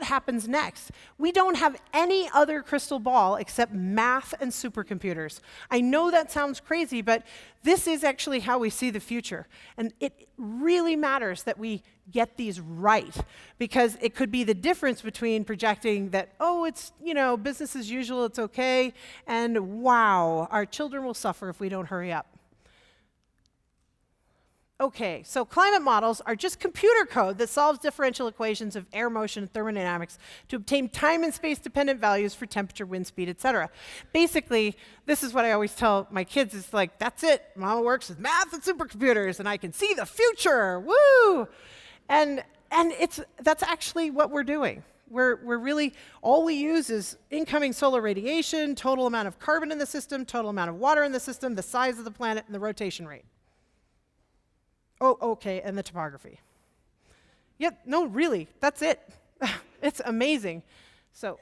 [SPEAKER 3] happens next? We don't have any other crystal ball except math and supercomputers. I know that sounds crazy, but this is actually how we see the future. And it really matters that we get these right, because it could be the difference between projecting that, oh, it's, business as usual, it's okay, and wow, our children will suffer if we don't hurry up. Okay, so climate models are just computer code that solves differential equations of air motion and thermodynamics to obtain time and space-dependent values for temperature, wind speed, etc. Basically, this is what I always tell my kids. It's like, that's it. Mama works with math and supercomputers, and I can see the future. Woo! And that's actually what we're doing. We're really, all we use is incoming solar radiation, total amount of carbon in the system, total amount of water in the system, the size of the planet, and the rotation rate. Oh, okay, and the topography. Yep, no, really, that's it. It's amazing. So,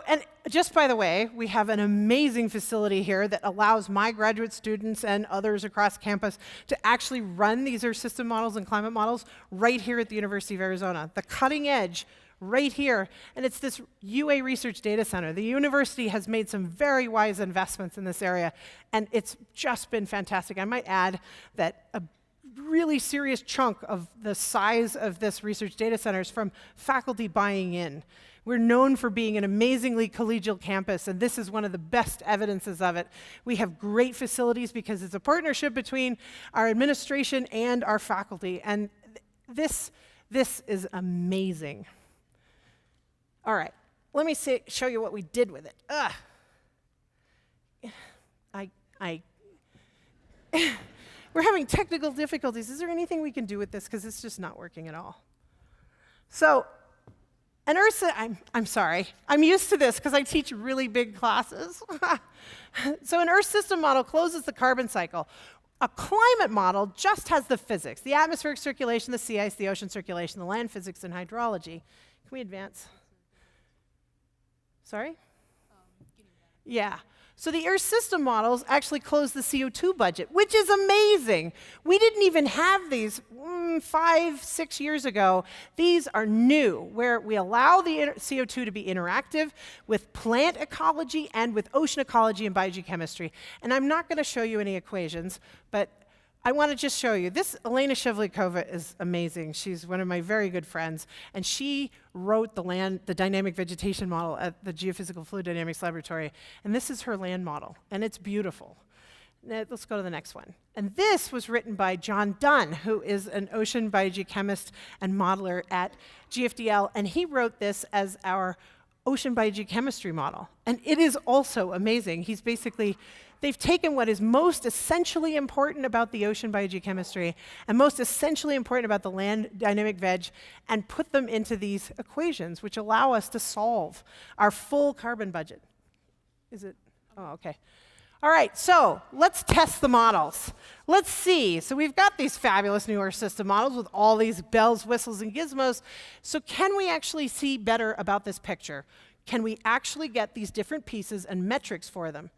[SPEAKER 3] and just by the way, we have an amazing facility here that allows my graduate students and others across campus to actually run these Earth system models and climate models right here at the University of Arizona. The cutting edge right here, and it's this UA Research Data Center. The university has made some very wise investments in this area, and it's just been fantastic. I might add that a really serious chunk of the size of this research data center is from faculty buying in. We're known for being an amazingly collegial campus, and this is one of the best evidences of it. We have great facilities because it's a partnership between our administration and our faculty, and this is amazing. All right, let me show you what we did with it. We're having technical difficulties. Is there anything we can do with this? Because it's just not working at all. So, I'm sorry. I'm used to this because I teach really big classes. So an Earth system model closes the carbon cycle. A climate model just has the physics, the atmospheric circulation, the sea ice, the ocean circulation, the land physics, and hydrology. Can we advance? Sorry? Yeah. So the Earth system models actually close the CO2 budget, which is amazing. We didn't even have these 5-6 years ago. These are new, where we allow the CO2 to be interactive with plant ecology and with ocean ecology and biogeochemistry. And I'm not going to show you any equations, but I want to just show you. This Elena Shevlikova is amazing. She's one of my very good friends, and she wrote the dynamic vegetation model at the Geophysical Fluid Dynamics Laboratory, and this is her land model, and it's beautiful. Now, let's go to the next one. And this was written by John Dunn, who is an ocean biogeochemist and modeler at GFDL, and he wrote this as our ocean biogeochemistry model, and it is also amazing. They've taken what is most essentially important about the ocean biogeochemistry and most essentially important about the land dynamic veg and put them into these equations, which allow us to solve our full carbon budget. Is it? Oh, okay. All right, so let's test the models. Let's see. So we've got these fabulous new Earth system models with all these bells, whistles, and gizmos. So can we actually see better about this picture? Can we actually get these different pieces and metrics for them?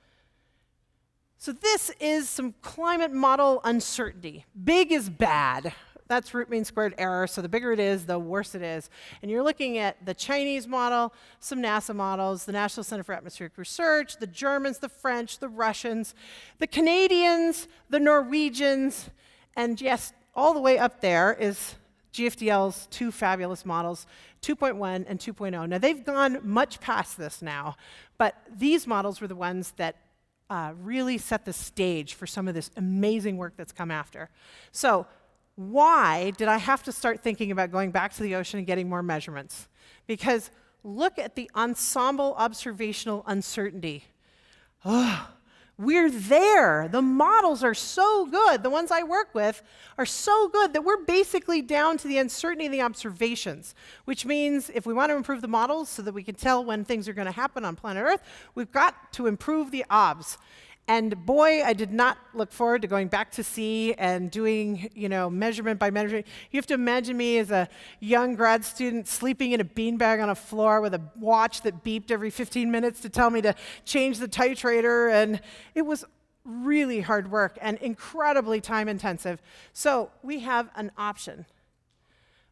[SPEAKER 3] So this is some climate model uncertainty. Big is bad. That's root mean squared error, so the bigger it is, the worse it is. And you're looking at the Chinese model, some NASA models, the National Center for Atmospheric Research, the Germans, the French, the Russians, the Canadians, the Norwegians, and yes, all the way up there is GFDL's two fabulous models, 2.1 and 2.0. Now they've gone much past this now, but these models were the ones that really set the stage for some of this amazing work that's come after. So why did I have to start thinking about going back to the ocean and getting more measurements? Because look at the ensemble observational uncertainty. We're there. The models are so good. The ones I work with are so good that we're basically down to the uncertainty of the observations, which means if we want to improve the models so that we can tell when things are going to happen on planet Earth, we've got to improve the obs. And boy, I did not look forward to going back to sea and doing, measurement by measurement. You have to imagine me as a young grad student sleeping in a beanbag on a floor with a watch that beeped every 15 minutes to tell me to change the titrator. And it was really hard work and incredibly time intensive. So we have an option.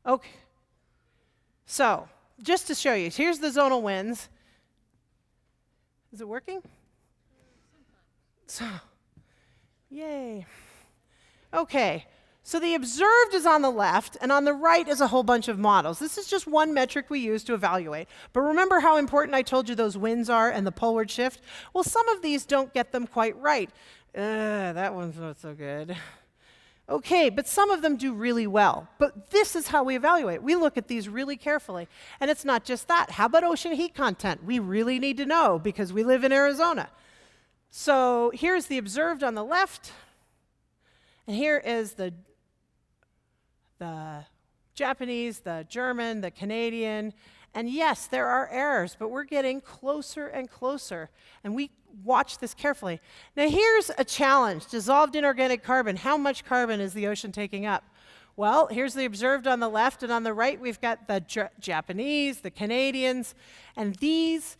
[SPEAKER 3] Okay. So just to show you, here's the zonal winds. Is it working? So, yay. Okay, so the observed is on the left, and on the right is a whole bunch of models. This is just one metric we use to evaluate. But remember how important I told you those winds are and the poleward shift? Well, some of these don't get them quite right. That one's not so good. Okay, but some of them do really well. But this is how we evaluate. We look at these really carefully. And it's not just that. How about ocean heat content? We really need to know because we live in Arizona. So here's the observed on the left, and here is the Japanese, the German, the Canadian, and yes, there are errors, but we're getting closer and closer, and we watch this carefully. Now here's a challenge, dissolved inorganic carbon. How much carbon is the ocean taking up? Well, here's the observed on the left, and on the right we've got the Japanese, the Canadians, and these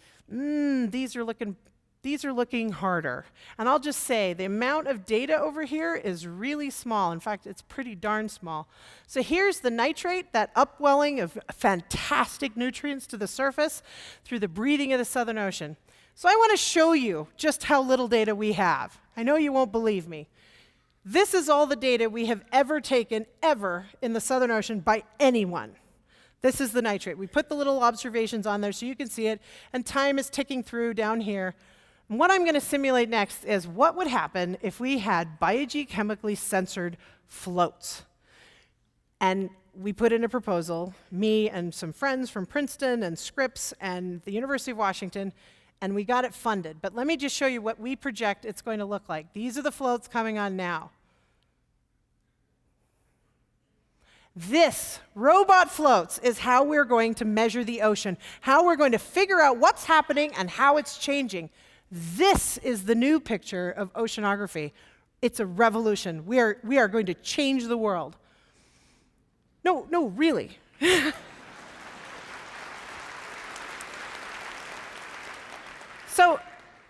[SPEAKER 3] are looking harder. And I'll just say, the amount of data over here is really small. In fact, it's pretty darn small. So here's the nitrate, that upwelling of fantastic nutrients to the surface through the breathing of the Southern Ocean. So I want to show you just how little data we have. I know you won't believe me. This is all the data we have ever taken, ever, in the Southern Ocean by anyone. This is the nitrate. We put the little observations on there so you can see it, and time is ticking through down here. And what I'm going to simulate next is what would happen if we had biogeochemically censored floats. And we put in a proposal, me and some friends from Princeton and Scripps and the University of Washington, and we got it funded. But let me just show you what we project it's going to look like. These are the floats coming on now. This, robot floats, is how we're going to measure the ocean, how we're going to figure out what's happening and how it's changing. This is the new picture of oceanography. It's a revolution. We are going to change the world. No, really.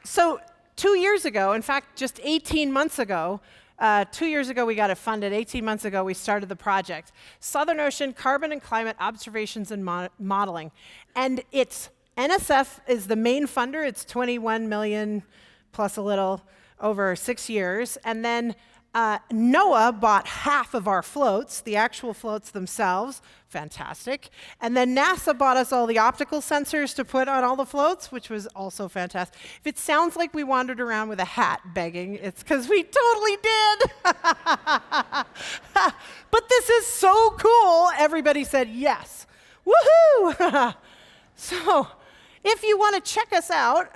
[SPEAKER 3] So 2 years ago, in fact, just 18 months ago, 2 years ago we got it funded, 18 months ago we started the project. Southern Ocean Carbon and Climate Observations and Modeling. And it's NSF is the main funder. It's 21 million plus a little over 6 years. And then NOAA bought half of our floats, the actual floats themselves. Fantastic. And then NASA bought us all the optical sensors to put on all the floats, which was also fantastic. If it sounds like we wandered around with a hat begging, it's because we totally did. But this is so cool. Everybody said yes. Woohoo! So, if you want to check us out,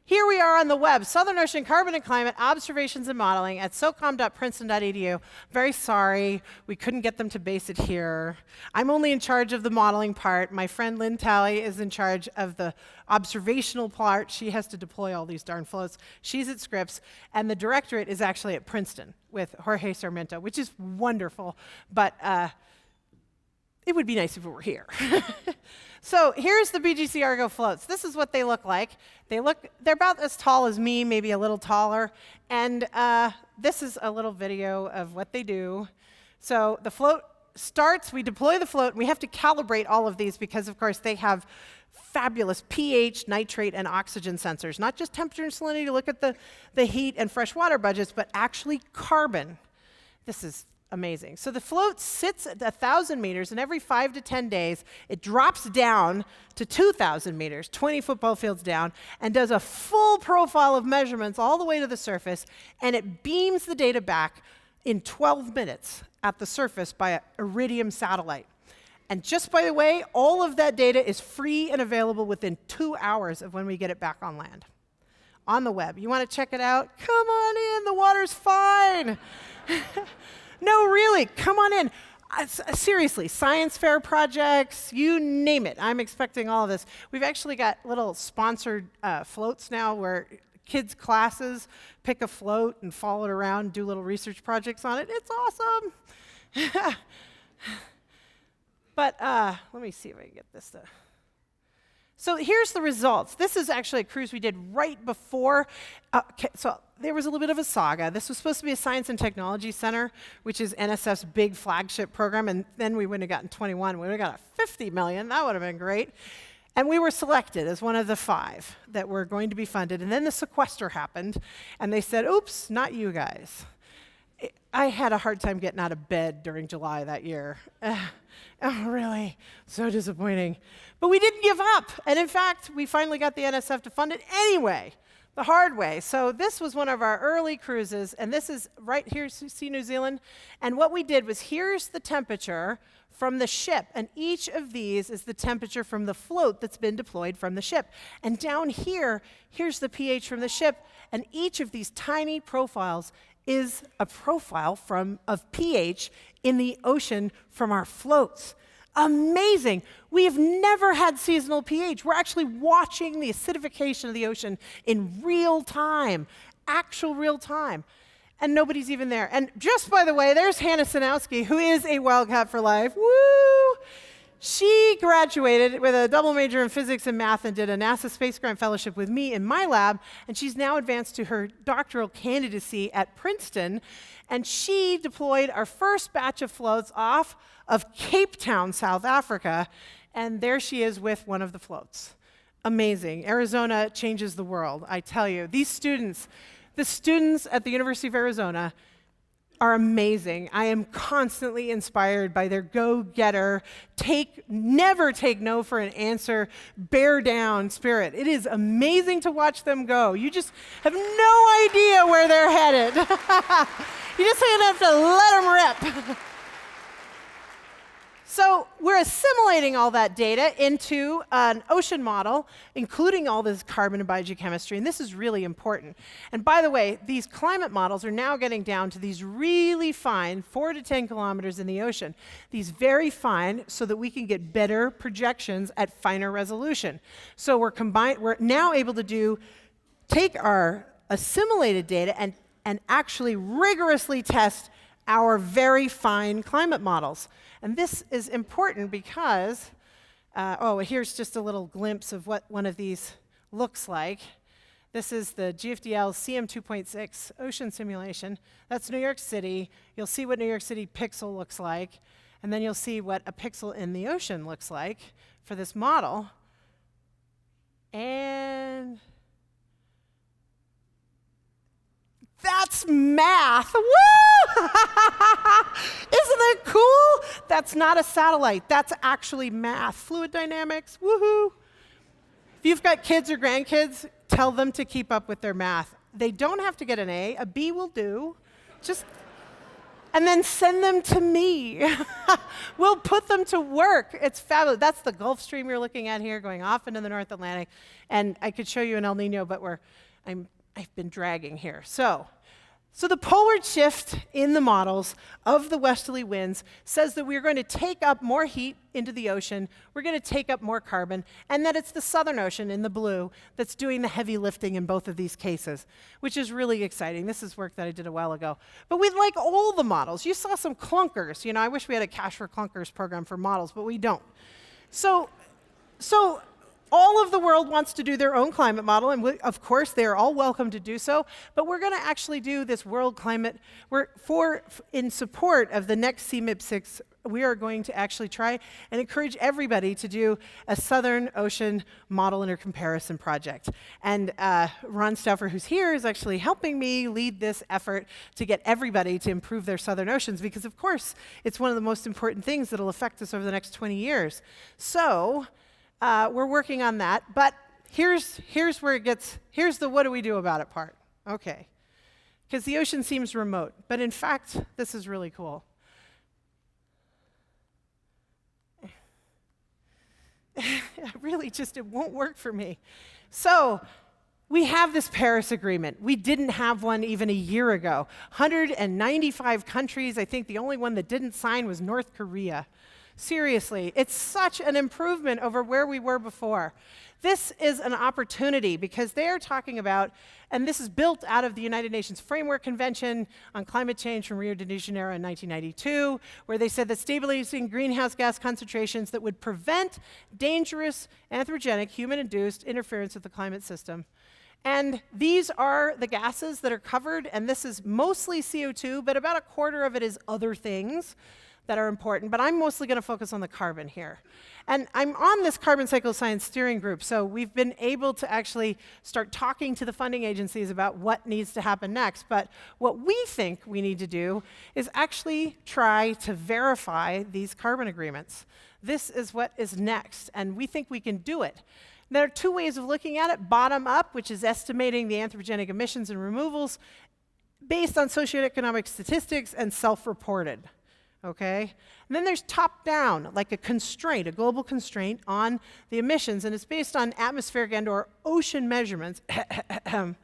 [SPEAKER 3] Here we are on the web, Southern Ocean Carbon and Climate Observations and Modeling at socom.princeton.edu. Very sorry, we couldn't get them to base it here. I'm only in charge of the modeling part. My friend Lynn Talley is in charge of the observational part. She has to deploy all these darn floats. She's at Scripps, and the directorate is actually at Princeton with Jorge Sarmiento, which is wonderful, but it would be nice if it were here. So here's the BGC Argo floats. This is what they look like. They're about as tall as me, maybe a little taller. And this is a little video of what they do. So the float starts, we deploy the float, and we have to calibrate all of these because, of course, they have fabulous pH, nitrate, and oxygen sensors. Not just temperature and salinity to look at the heat and freshwater budgets, but actually carbon. This is amazing. So the float sits at 1,000 meters, and every 5 to 10 days, it drops down to 2,000 meters, 20 football fields down, and does a full profile of measurements all the way to the surface, and it beams the data back in 12 minutes at the surface by an Iridium satellite. And just by the way, all of that data is free and available within 2 hours of when we get it back on land, on the web. You want to check it out? Come on in, the water's fine. No, really, come on in. Seriously, science fair projects, you name it. I'm expecting all of this. We've actually got little sponsored floats now where kids' classes pick a float and follow it around, do little research projects on it. It's awesome. But let me see if I can get this to. So here's the results. This is actually a cruise we did right before. So there was a little bit of a saga. This was supposed to be a Science and Technology Center, which is NSF's big flagship program, and then we wouldn't have gotten 21. We would have got $50 million. That would have been great. And we were selected as one of the 5 that were going to be funded. And then the sequester happened, and they said, oops, not you guys. I had a hard time getting out of bed during July that year. Oh, really? So disappointing. But we didn't give up. And in fact, we finally got the NSF to fund it anyway, the hard way. So this was one of our early cruises. And this is right here, see New Zealand? And what we did was here's the temperature from the ship. And each of these is the temperature from the float that's been deployed from the ship. And down here, here's the pH from the ship. And each of these tiny profiles is a profile of pH in the ocean from our floats. Amazing. We have never had seasonal pH. We're actually watching the acidification of the ocean in real time, actual real time. And nobody's even there. And just by the way, there's Hannah Sinowski, who is a Wildcat for Life. Woo! She graduated with a double major in physics and math and did a NASA Space Grant Fellowship with me in my lab, and she's now advanced to her doctoral candidacy at Princeton, and she deployed our first batch of floats off of Cape Town, South Africa, and there she is with one of the floats. Amazing. Arizona changes the world, I tell you. These students, the students at the University of Arizona, are amazing. I am constantly inspired by their go-getter, never take no for an answer, bear down spirit. It is amazing to watch them go. You just have no idea where they're headed. You just have to let them rip. So we're assimilating all that data into an ocean model, including all this carbon and biogeochemistry, and this is really important. And by the way, these climate models are now getting down to these really fine, 4 to 10 kilometers in the ocean. These very fine, so that we can get better projections at finer resolution. So we're now able to take our assimilated data and actually rigorously test our very fine climate models. And this is important because, here's just a little glimpse of what one of these looks like. This is the GFDL CM2.6 ocean simulation. That's New York City. You'll see what New York City pixel looks like, and then you'll see what a pixel in the ocean looks like for this model. And that's math. Woo! Isn't that cool? That's not a satellite. That's actually math. Fluid dynamics. Woohoo! If you've got kids or grandkids, tell them to keep up with their math. They don't have to get an A. A B will do. and then send them to me. We'll put them to work. It's fabulous. That's the Gulf Stream you're looking at here, going off into the North Atlantic. And I could show you an El Nino, but I've been dragging here. So the poleward shift in the models of the westerly winds says that we're going to take up more heat into the ocean, we're going to take up more carbon, and that it's the Southern Ocean in the blue that's doing the heavy lifting in both of these cases, which is really exciting. This is work that I did a while ago. But we like all the models. You saw some clunkers. You know, I wish we had a Cash for Clunkers program for models, but we don't. So all of the world wants to do their own climate model, and of course, they are all welcome to do so, but we're going to actually do this world climate. In support of the next CMIP6, we are going to actually try and encourage everybody to do a Southern Ocean model intercomparison project. And Ron Stauffer, who's here, is actually helping me lead this effort to get everybody to improve their Southern Oceans, because of course, it's one of the most important things that will affect us over the next 20 years. So, we're working on that, but here's where it gets, here's the what do we do about it part. Okay, because the ocean seems remote, but in fact, this is really cool. Really, it won't work for me. So, we have this Paris Agreement. We didn't have one even a year ago. 195 countries, I think the only one that didn't sign was North Korea. Seriously, it's such an improvement over where we were before. This is an opportunity because they are talking about, and this is built out of the United Nations Framework Convention on Climate Change from Rio de Janeiro in 1992, where they said that stabilizing greenhouse gas concentrations that would prevent dangerous anthropogenic human-induced interference with the climate system. And these are the gases that are covered, and this is mostly CO2, but about a quarter of it is other things that are important, but I'm mostly going to focus on the carbon here. And I'm on this Carbon Cycle Science Steering Group, so we've been able to actually start talking to the funding agencies about what needs to happen next. But what we think we need to do is actually try to verify these carbon agreements. This is what is next, and we think we can do it. There are two ways of looking at it: bottom up, which is estimating the anthropogenic emissions and removals based on socioeconomic statistics, and self-reported. Okay? And then there's top-down, like a constraint, a global constraint on the emissions, and it's based on atmospheric and/or ocean measurements of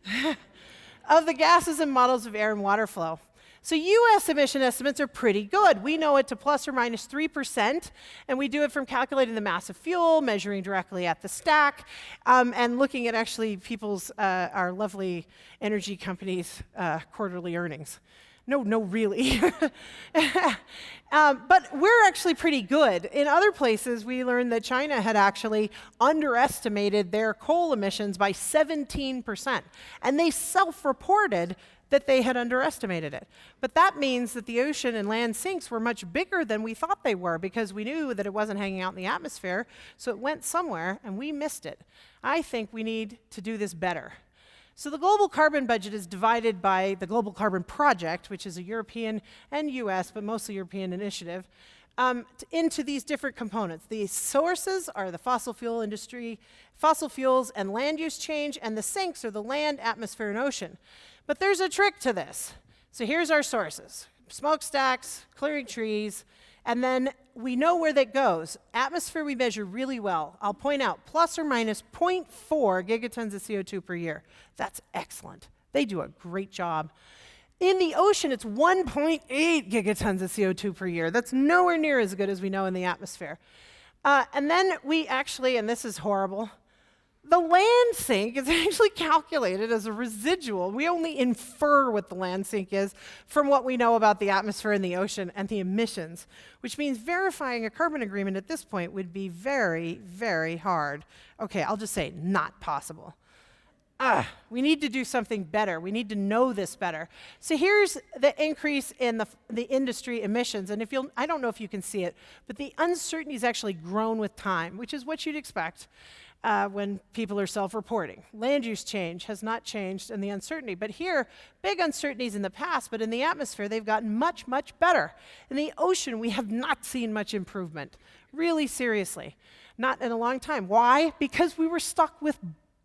[SPEAKER 3] the gases and models of air and water flow. So US emission estimates are pretty good. We know it to plus or minus 3%, and we do it from calculating the mass of fuel, measuring directly at the stack, and looking at actually people's, our lovely energy companies' quarterly earnings. No, really. But we're actually pretty good. In other places, we learned that China had actually underestimated their coal emissions by 17%. And they self-reported that they had underestimated it. But that means that the ocean and land sinks were much bigger than we thought they were, because we knew that it wasn't hanging out in the atmosphere, so it went somewhere, and we missed it. I think we need to do this better. So the global carbon budget is divided by the Global Carbon Project, which is a European and US, but mostly European initiative, into these different components. The sources are the fossil fuel industry, fossil fuels and land use change, and the sinks are the land, atmosphere, and ocean. But there's a trick to this. So here's our sources: smokestacks, clearing trees, and then we know where that goes. Atmosphere we measure really well. I'll point out plus or minus 0.4 gigatons of CO2 per year. That's excellent. They do a great job. In the ocean, it's 1.8 gigatons of CO2 per year. That's nowhere near as good as we know in the atmosphere. And then we actually, and this is horrible, the land sink is actually calculated as a residual. We only infer what the land sink is from what we know about the atmosphere and the ocean and the emissions, which means verifying a carbon agreement at this point would be very, very hard. Okay, I'll just say not possible. We need to do something better. We need to know this better. So here's the increase in the industry emissions. And I don't know if you can see it, but the uncertainty has actually grown with time, which is what you'd expect when people are self-reporting. Land use change has not changed in the uncertainty. But here, big uncertainties in the past, but in the atmosphere, they've gotten much, much better. In the ocean, we have not seen much improvement, really seriously. Not in a long time. Why? Because we were stuck with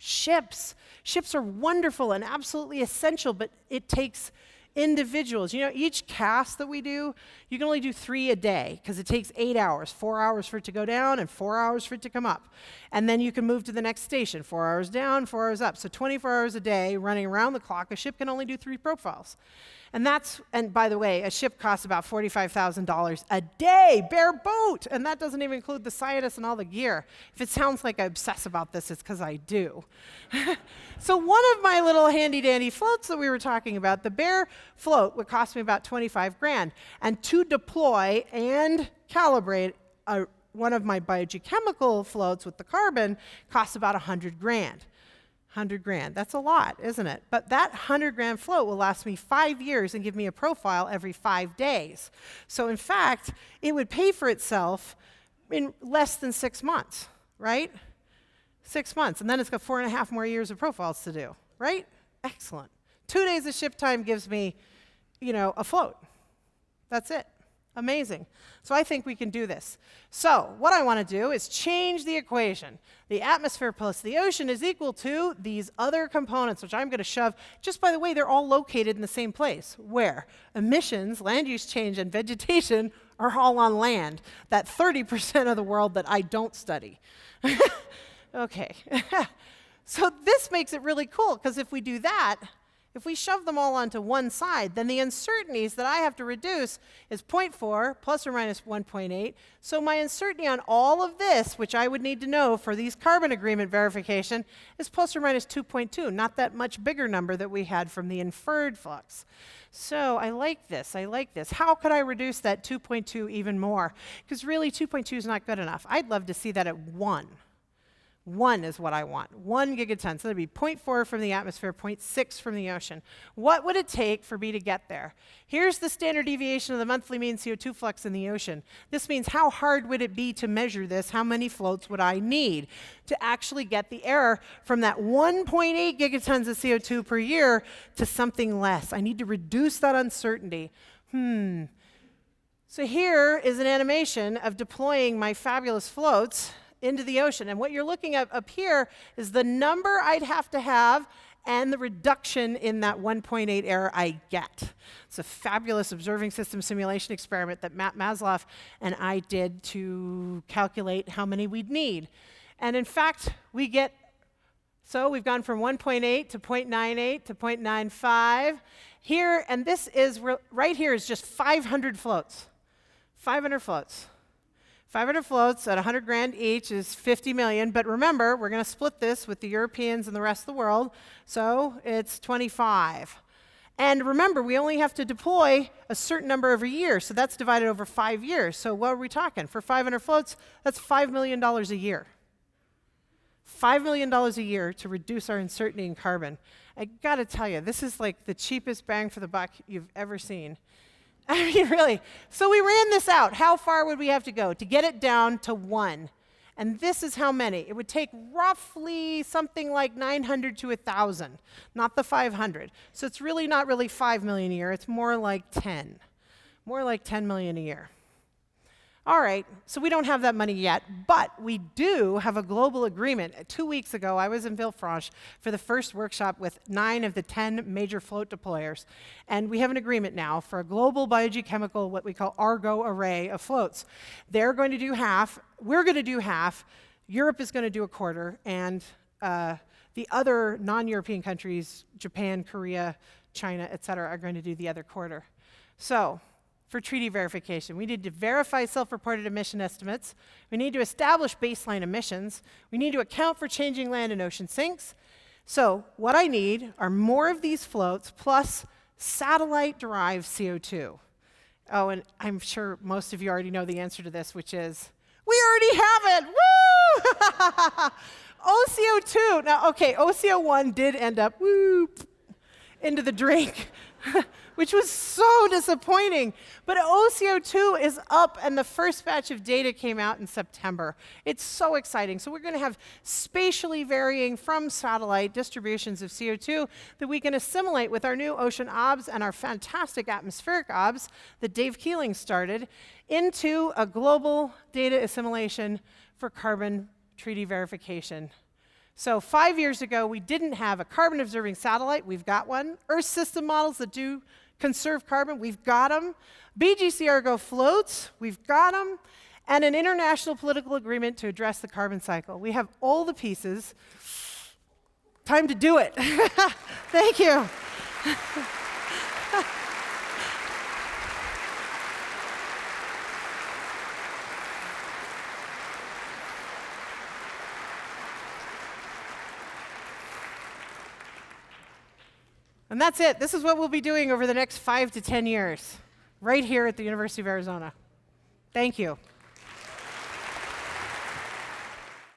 [SPEAKER 3] ships. Ships are wonderful and absolutely essential, but it takes Individuals, you know, each cast that we do, you can only do 3 a day because it takes 8 hours, 4 hours for it to go down and 4 hours for it to come up. And then you can move to the next station, 4 hours down, 4 hours up. So 24 hours a day running around the clock, a ship can only do 3 profiles. And by the way, a ship costs about $45,000 a day, bare boat. And that doesn't even include the scientists and all the gear. If it sounds like I obsess about this, it's because I do. So one of my little handy dandy floats that we were talking about, the bare float would cost me about 25 grand. And to deploy and calibrate one of my biogeochemical floats with the carbon costs about 100 grand. 100 grand. That's a lot, isn't it? But that 100 grand float will last me 5 years and give me a profile every 5 days. So in fact, it would pay for itself in less than 6 months, right? 6 months. And then it's got 4.5 more years of profiles to do, right? Excellent. 2 days of ship time gives me, you know, a float. That's it. Amazing. So I think we can do this. So what I want to do is change the equation. The atmosphere plus the ocean is equal to these other components, which I'm going to shove. Just by the way, they're all located in the same place. Where? Emissions, land use change, and vegetation are all on land. That 30% of the world that I don't study. Okay. So this makes it really cool, because if we do that, if we shove them all onto one side, then the uncertainties that I have to reduce is 0.4 plus or minus 1.8. So my uncertainty on all of this, which I would need to know for these carbon agreement verification, is plus or minus 2.2, not that much bigger number that we had from the inferred flux. So I like this, I like this. How could I reduce that 2.2 even more? Because really 2.2 is not good enough. I'd love to see that at 1. 1 is what I want, 1 gigaton. So that'd be 0.4 from the atmosphere, 0.6 from the ocean. What would it take for me to get there? Here's the standard deviation of the monthly mean CO2 flux in the ocean. This means how hard would it be to measure this? How many floats would I need to actually get the error from that 1.8 gigatons of CO2 per year to something less? I need to reduce that uncertainty. So here is an animation of deploying my fabulous floats into the ocean. And what you're looking at up here is the number I'd have to have and the reduction in that 1.8 error I get. It's a fabulous observing system simulation experiment that Matt Maslow and I did to calculate how many we'd need. And in fact, we've gone from 1.8 to 0.98 to 0.95. Here, and this is, right here is just 500 floats. 500 floats. 500 floats at 100 grand each is 50 million, but remember, we're going to split this with the Europeans and the rest of the world, so it's 25. And remember, we only have to deploy a certain number every year, so that's divided over 5 years. So what are we talking? For 500 floats, that's $5 million a year. $5 million a year to reduce our uncertainty in carbon. I got to tell you, this is like the cheapest bang for the buck you've ever seen. I mean, really. So we ran this out. How far would we have to go to get it down to 1? And this is how many. It would take roughly something like 900 to 1,000, not the 500. So it's really not really 5 million a year. It's more like 10. More like 10 million a year. All right, so we don't have that money yet, but we do have a global agreement. 2 weeks ago, I was in Villefranche for the first workshop with 9 of the 10 major float deployers. And we have an agreement now for a global biogeochemical, what we call Argo array of floats. They're going to do half, we're going to do half, Europe is going to do a quarter, and the other non-European countries, Japan, Korea, China, et cetera, are going to do the other quarter. So, for treaty verification, we need to verify self-reported emission estimates. We need to establish baseline emissions. We need to account for changing land and ocean sinks. So what I need are more of these floats plus satellite-derived CO2. Oh, and I'm sure most of you already know the answer to this, which is, we already have it! Woo! OCO2, now, okay, OCO1 did end up, into the drink. Which was so disappointing. But OCO2 is up, and the first batch of data came out in September. It's so exciting. So we're going to have spatially varying from satellite distributions of CO2 that we can assimilate with our new ocean OBS and our fantastic atmospheric OBS that Dave Keeling started into a global data assimilation for carbon treaty verification. So 5 years ago, we didn't have a carbon-observing satellite. We've got one. Earth system models that do conserve carbon. We've got them. BGC Argo floats. We've got them. And an international political agreement to address the carbon cycle. We have all the pieces. Time to do it. Thank you. And that's it. This is what we'll be doing over the next 5 to 10 years, right here at the University of Arizona. Thank you.